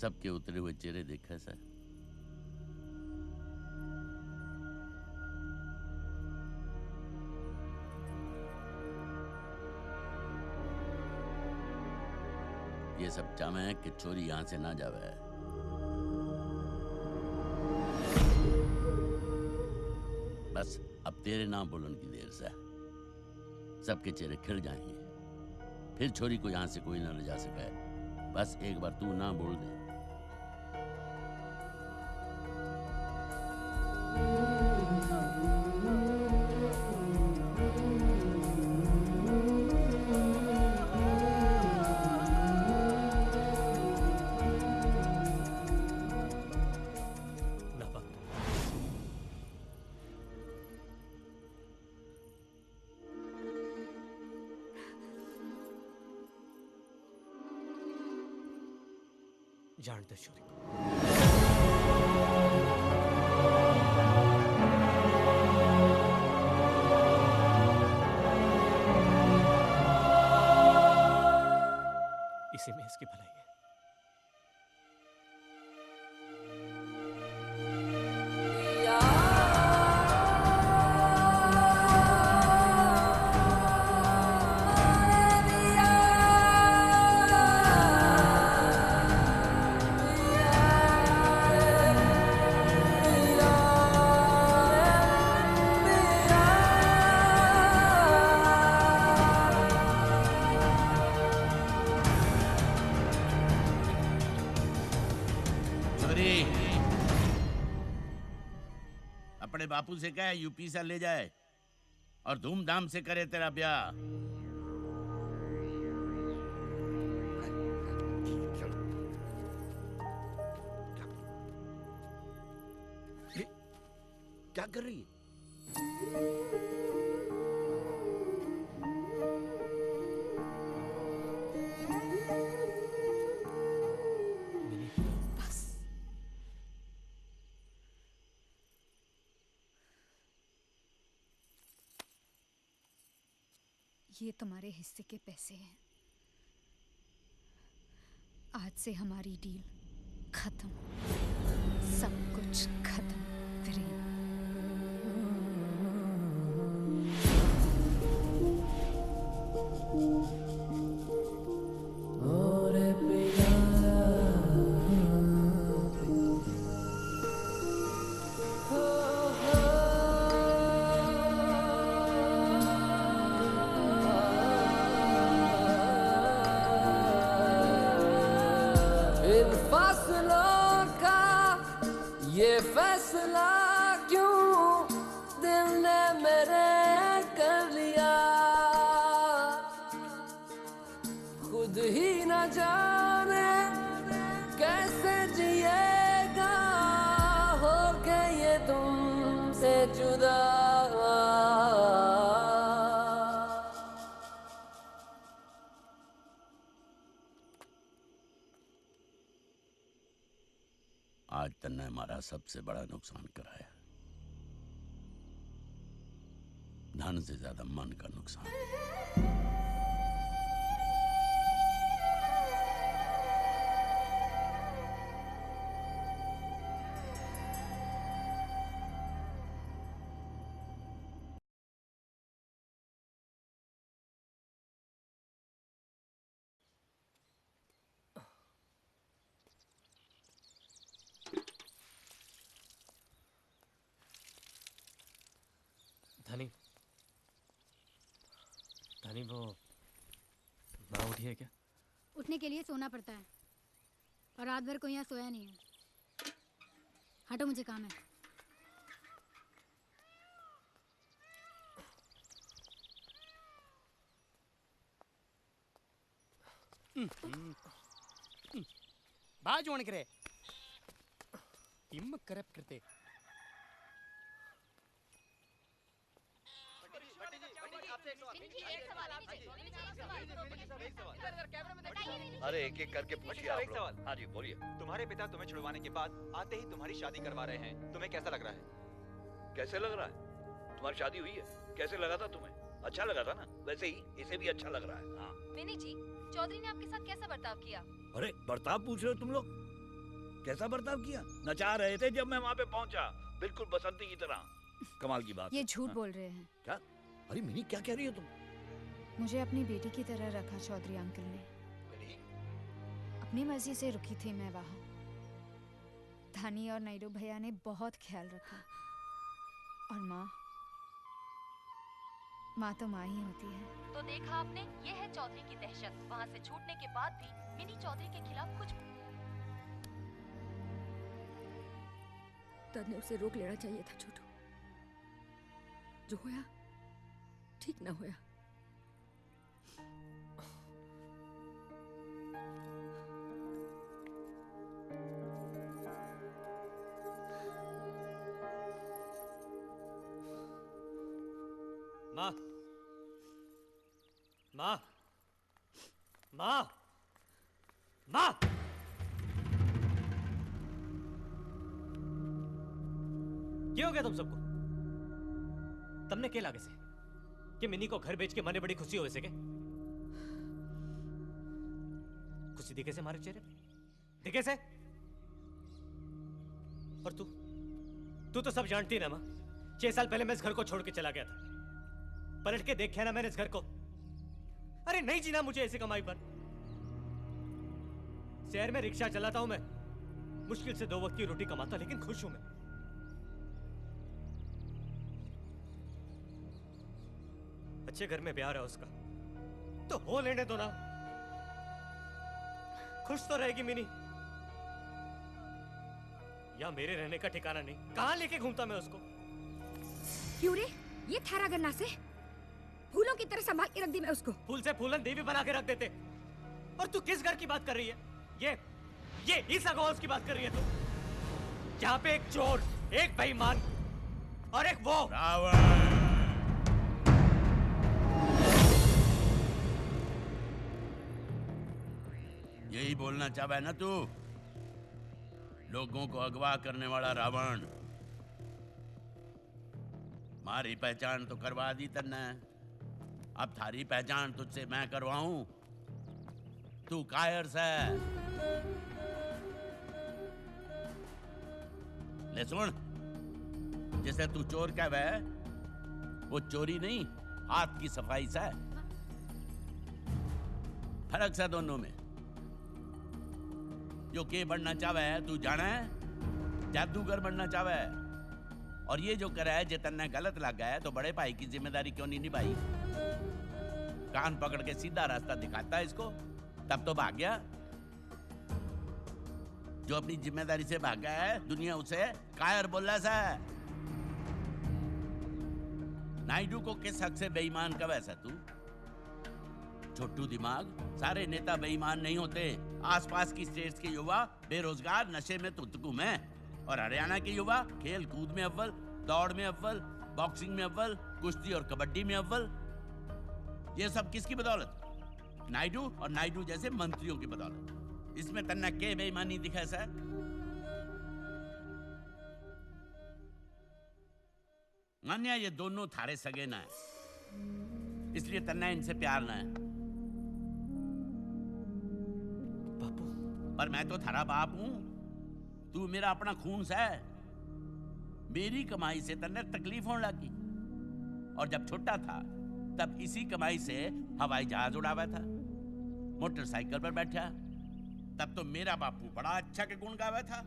सबके उतरे हुए चेहरे देखा सर। ये सब चाहे कि छोरी यहां से ना जावे। बस अब तेरे नाम बोलन की देर से सबके चेहरे खिल जाएंगे। फिर छोरी को यहां से कोई ना ले जा सके। बस एक बार तू ना बोल दे। जान दे छोरी। इसी में इसकी भलाई है। अपने बापू से कहे यूपी से ले जाए और धूमधाम से करे तेरा ब्याह। क्या कर रही है? ये तुम्हारे हिस्से के पैसे हैं। आज से हमारी डील खत्म, सब कुछ खत्म। वीरेन, इन फासलों का ये फैसला क्यों दिल ने मेरे कर लिया, खुद ही न जाने कैसे जिएगा हो के ये तुमसे जुदा। आज तन्ने हमारा सबसे बड़ा नुकसान कराया, धन से ज्यादा मन का नुकसान। धनी, धनी वो माँ उठी है क्या? उठने के लिए सोना पड़ता है और रात भर कोई यहाँ सोया नहीं है। हटो, मुझे काम है। बाज करे इम करप करते अरे एक एक करके पूछिए आप लोग। हाँ जी बोलिए। तुम्हारे पिता तुम्हें छुड़वाने के बाद आते ही तुम्हारी शादी करवा रहे हैं, तुम्हें कैसा लग रहा है? कैसे लग रहा है? तुम्हारी शादी हुई है, कैसे लगा था तुम्हें? अच्छा लगा था ना? वैसे ही इसे भी अच्छा लग रहा है। हाँ। विनी जी, चौधरी ने आपके साथ कैसा बर्ताव किया? अरे बर्ताव पूछ रहे हो तुम लोग? कैसा बर्ताव किया? नचा रहे थे जब मैं वहाँ पे पहुँचा, बिल्कुल बसंती की तरह। कमाल की बात। ये झूठ बोल रहे हैं। क्या? अरे मिनी क्या कह रही हो तुम? मुझे अपनी बेटी की तरह रखा चौधरी अंकल ने। अपनी मर्जी से रुकी थी मैं वहाँ। धनी और नायडू भैया ने बहुत ख्याल रखा। और माँ तो माँ ही होती है। तो देखा आपने, ये है चौधरी की दहशत। वहाँ से छूटने के बाद भी मिनी चौधरी के खिलाफ कुछ तब ने उसे रोक लेना चाहिए था छोटू। जो होया ठीक ना होया। माँ, माँ, माँ, माँ! क्या हो गया तुम सबको? तुमने क्या लागे से कि मिनी को घर बेच के मने बड़ी खुशी हो वैसे के? खुशी दिखे से हमारे चेहरे पे? दिखे से? और तू तो सब जानती है ना माँ। 6 साल पहले मैं इस घर को छोड़ के चला गया था। पलट के देखा ना मैंने इस घर को। अरे नहीं जीना मुझे ऐसी कमाई पर। शहर में रिक्शा चलाता हूं मैं, मुश्किल से 2 वक्त की रोटी कमाता, लेकिन खुश हूं मैं। अच्छे घर में प्यार है उसका, तो हो लेने दो ना। खुश तो रहेगी मिनी। या मेरे रहने का ठिकाना नहीं, कहां लेके घूमता मैं उसको? क्यों रे? ये थारा गन्ना से फूलों की तरह संभाल के रख दी मैं उसको। फूल से फूलन देवी बना के रख देते। और तू किस घर की बात कर रही है? ये इस अगवास की बात कर रही है तू? जहां पे एक चोर, एक बेईमान और एक वो रावण। यही बोलना चाहे ना तू? लोगों को अगवा करने वाला रावण। मारी पहचान तो करवा दी तन्ने। अब थारी पहचान तुझसे मैं करवाऊं। तू कायर से ले सुन, जिसे तू चोर कह वह वो चोरी नहीं, हाथ की सफाई से फर्क है दोनों में। जो के बनना चाहे है तू जाना है, जादूगर बनना चाहे है। और ये जो करा है जे तन्ने गलत लग गया है तो बड़े भाई की जिम्मेदारी क्यों नहीं निभाई? कान पकड़ के सीधा रास्ता दिखाता है इसको, तब तो भाग गया। जो अपनी जिम्मेदारी से भाग गया है दुनिया उसे कायर बोला सा। नायडू को किस हक से बेईमान का वैसा तू? छोटू दिमाग, सारे नेता बेईमान नहीं होते। आसपास की स्टेट्स के युवा बेरोजगार नशे में तुतकुम है, और हरियाणा के युवा खेल कूद में अव्वल, दौड़ में अव्वल, बॉक्सिंग में अव्वल, कुश्ती और कबड्डी में अव्वल। ये सब किसकी बदौलत? नायडू और नायडू जैसे मंत्रियों की बदौलत। इसमें तन्ना के बेईमानी दिखा सर? मान्या ये दोनों थारे सगे ना है, इसलिए तन्ना इनसे प्यार ना है। बापू, पर मैं तो थारा बाप हूं, तू मेरा अपना खून सा है। मेरी कमाई से तन्ने तकलीफ होने लगी, और जब छोटा था तब इसी कमाई से हवाई जहाज उड़ावा था, मोटरसाइकिल पर बैठा। तब तो मेरा बापू बड़ा अच्छा के गुण गावा था,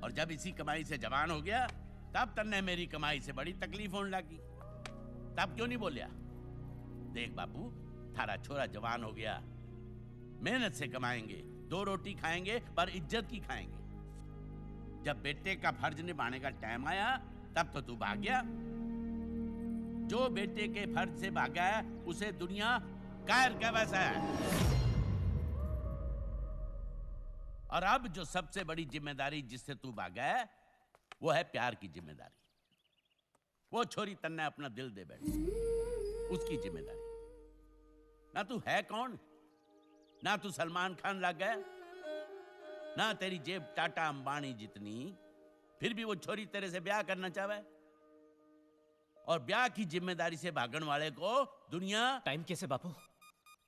और जब इसी कमाई से जवान हो गया तब तन्ने मेरी कमाई से बड़ी तकलीफ होने लगी। तब क्यों नहीं बोलिया? देख बापू, थारा छोरा जवान हो गया, मेहनत से कमाएंगे, 2 रोटी खाएंगे पर इज्जत की खाएंगे। जब बेटे का फर्ज निभाने का टाइम आया तब तो तू भाग गया। जो बेटे के फर्ज से भागा है उसे दुनिया कायर का वैसा है। और अब जो सबसे बड़ी जिम्मेदारी जिससे तू भागा है वो है प्यार की जिम्मेदारी। वो छोरी तन्ने अपना दिल दे बैठी, उसकी जिम्मेदारी। ना तू है कौन, ना तू सलमान खान लग गया, ना तेरी जेब टाटा अंबानी जितनी, फिर भी वो छोरी तेरे से ब्याह करना चाहे। और ब्याह की जिम्मेदारी से भागण वाले को दुनिया टाइम कैसे बापू?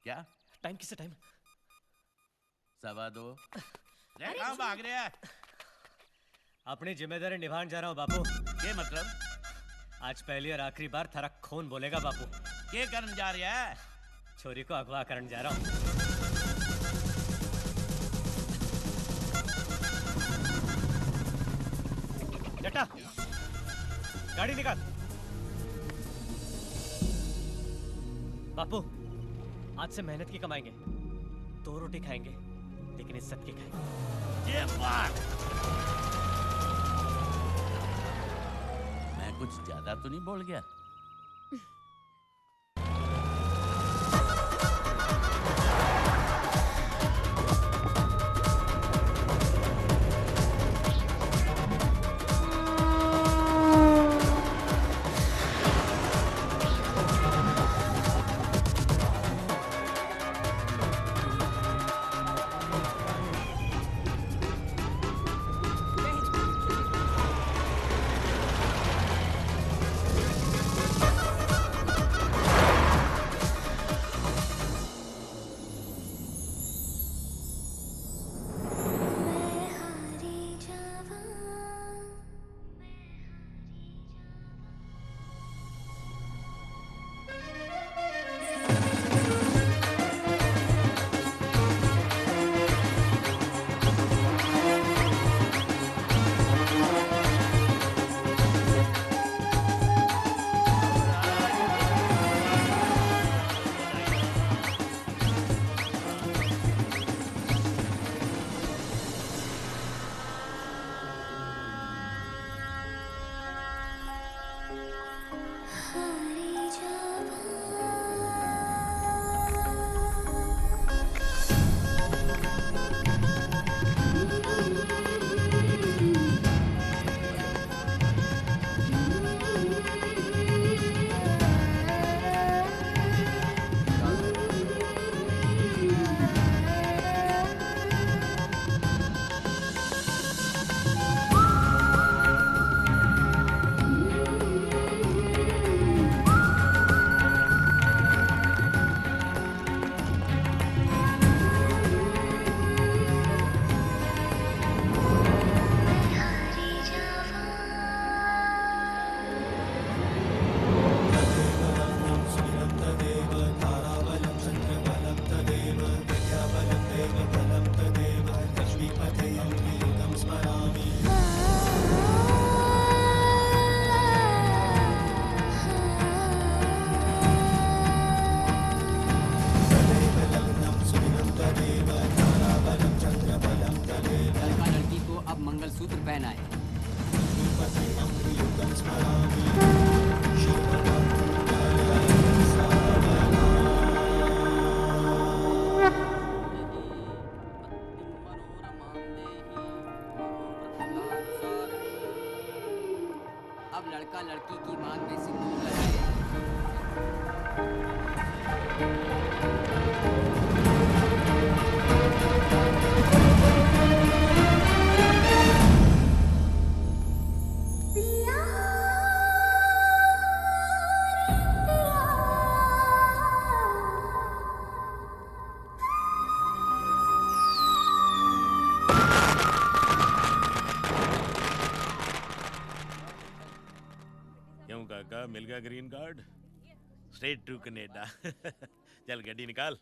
क्या टाइम किसे? टाइम 2:15। कहां भाग रहे हैं? अपनी जिम्मेदारी निभाने जा रहा हूँ बापू। ये मतलब? आज पहली और आखिरी बार थारा खून बोलेगा बापू। क्या करने जा रहा है? छोरी को अगवा करने जा रहा हूँ। जटा, गाड़ी निकाल। बापू, आज से मेहनत की कमाएंगे, 2 रोटी खाएंगे, लेकिन इज्जत की खाएंगे। ये बात मैं कुछ ज्यादा तो नहीं बोल गया? लड़का लड़की की मांग में सिंदूर लगाए। क्यों काका मिल गया green card? Straight to Canada. चल गड्डी निकाल।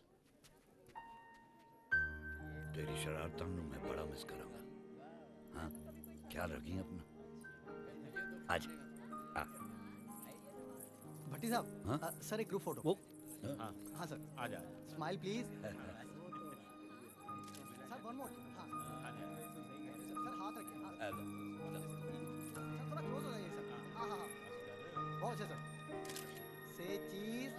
तेरी शरारतों में मैं बड़ा मिस करूंगा। हाँ, ख्याल रखिए अपना। आज भट्टी साहब, हाँ? सर एक ग्रुप फोटो। हाँ हाँ सर, आ जा। Smile please. Sir one more. हाँ सर, हाथ रखिए। हाँ सर, थोड़ा क्लोज हो जाइए सर। हाँ हाँ हाँ, बहुत अच्छा सर। से चीज।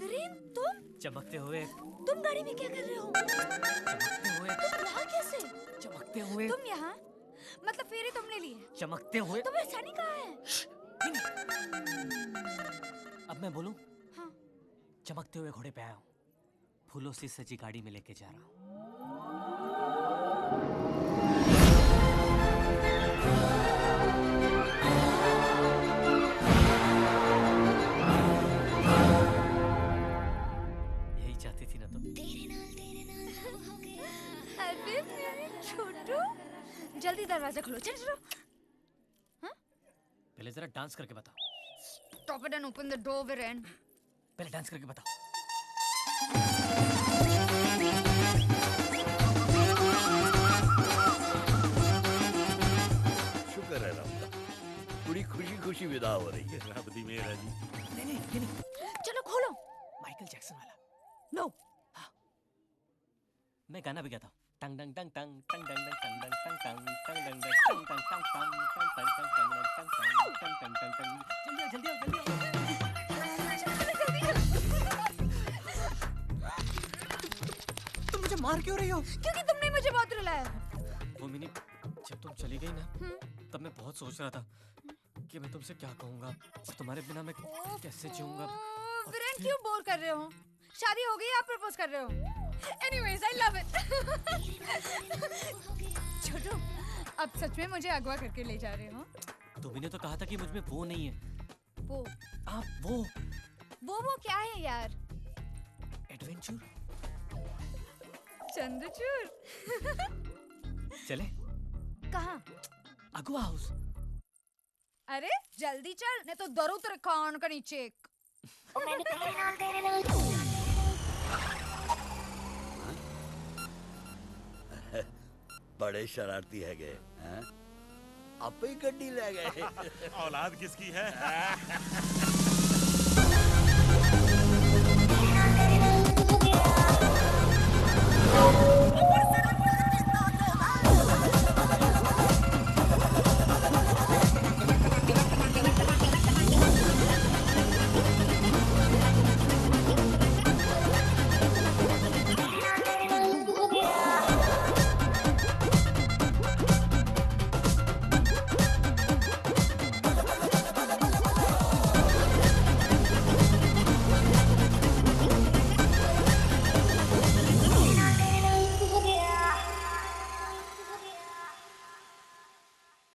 वीरेन, तुम चमकते हुए तुम गाड़ी में क्या कर रहे हो? तुम यहाँ कैसे? चमकते हुए तुम यहाँ मतलब फेरे तुमने लिए? चमकते हुए तुम्हें सनी कहाँ है? अब मैं बोलूं? हाँ। चमकते हुए घोड़े पे आया हूँ, फूलों से सजी गाड़ी में लेके जा रहा हूँ। यही चाहती थी ना तुम? अरे मेरे छोटू, जल्दी दरवाजा खोलो। चल चलो। पहले जरा डांस करके बताओ। Stop it and open the door, Viren. पहले डांस करके बताओ। शुक्र है रब का, बड़ी खुशी खुशी विदा हो रही है। रब दी मेहर है जी। नहीं, ये नहीं। चलो खोलो। माइकल जैक्सन वाला। नो। हाँ। मैं गाना भी गाता हूँ। टंग टंग टंग टंग टंग टंग टंग टंग टंग टंग टंग टंग टंग टंग टंग टंग टंग टंग। जल्दी आओ, जल्दी आओ, जल्दी आओ। तुम मुझे मार क्यों रही हो? क्योंकि तुमने मुझे बहुत रुलाया। वो मिनी, जब तुम चली गई ना, तब मैं बहुत सोच रहा था कि मैं तुमसे क्या कहूँगा और तुम्हारे बिना मैं कैसे जीऊँगा। वीरेन, क्यों बोर कर रहे हो? शादी हो गई, आप प्रपोज कर रहे हो। Anyways, I love it. छोटू, अब सच में मुझे अगवा करके ले जा रहे हो? तुमने तो कहा था कि मुझ में वो नहीं है। वो वो क्या है यार? एडवेंचर। चंद्रचूर। चले? कहाँ? अगवा हाउस। अरे जल्दी चल, नहीं तो दरो तेरे कान का नीचे। बड़े शरारती है गए हैं? आप ही गड्डी ले गए। औलाद किसकी है?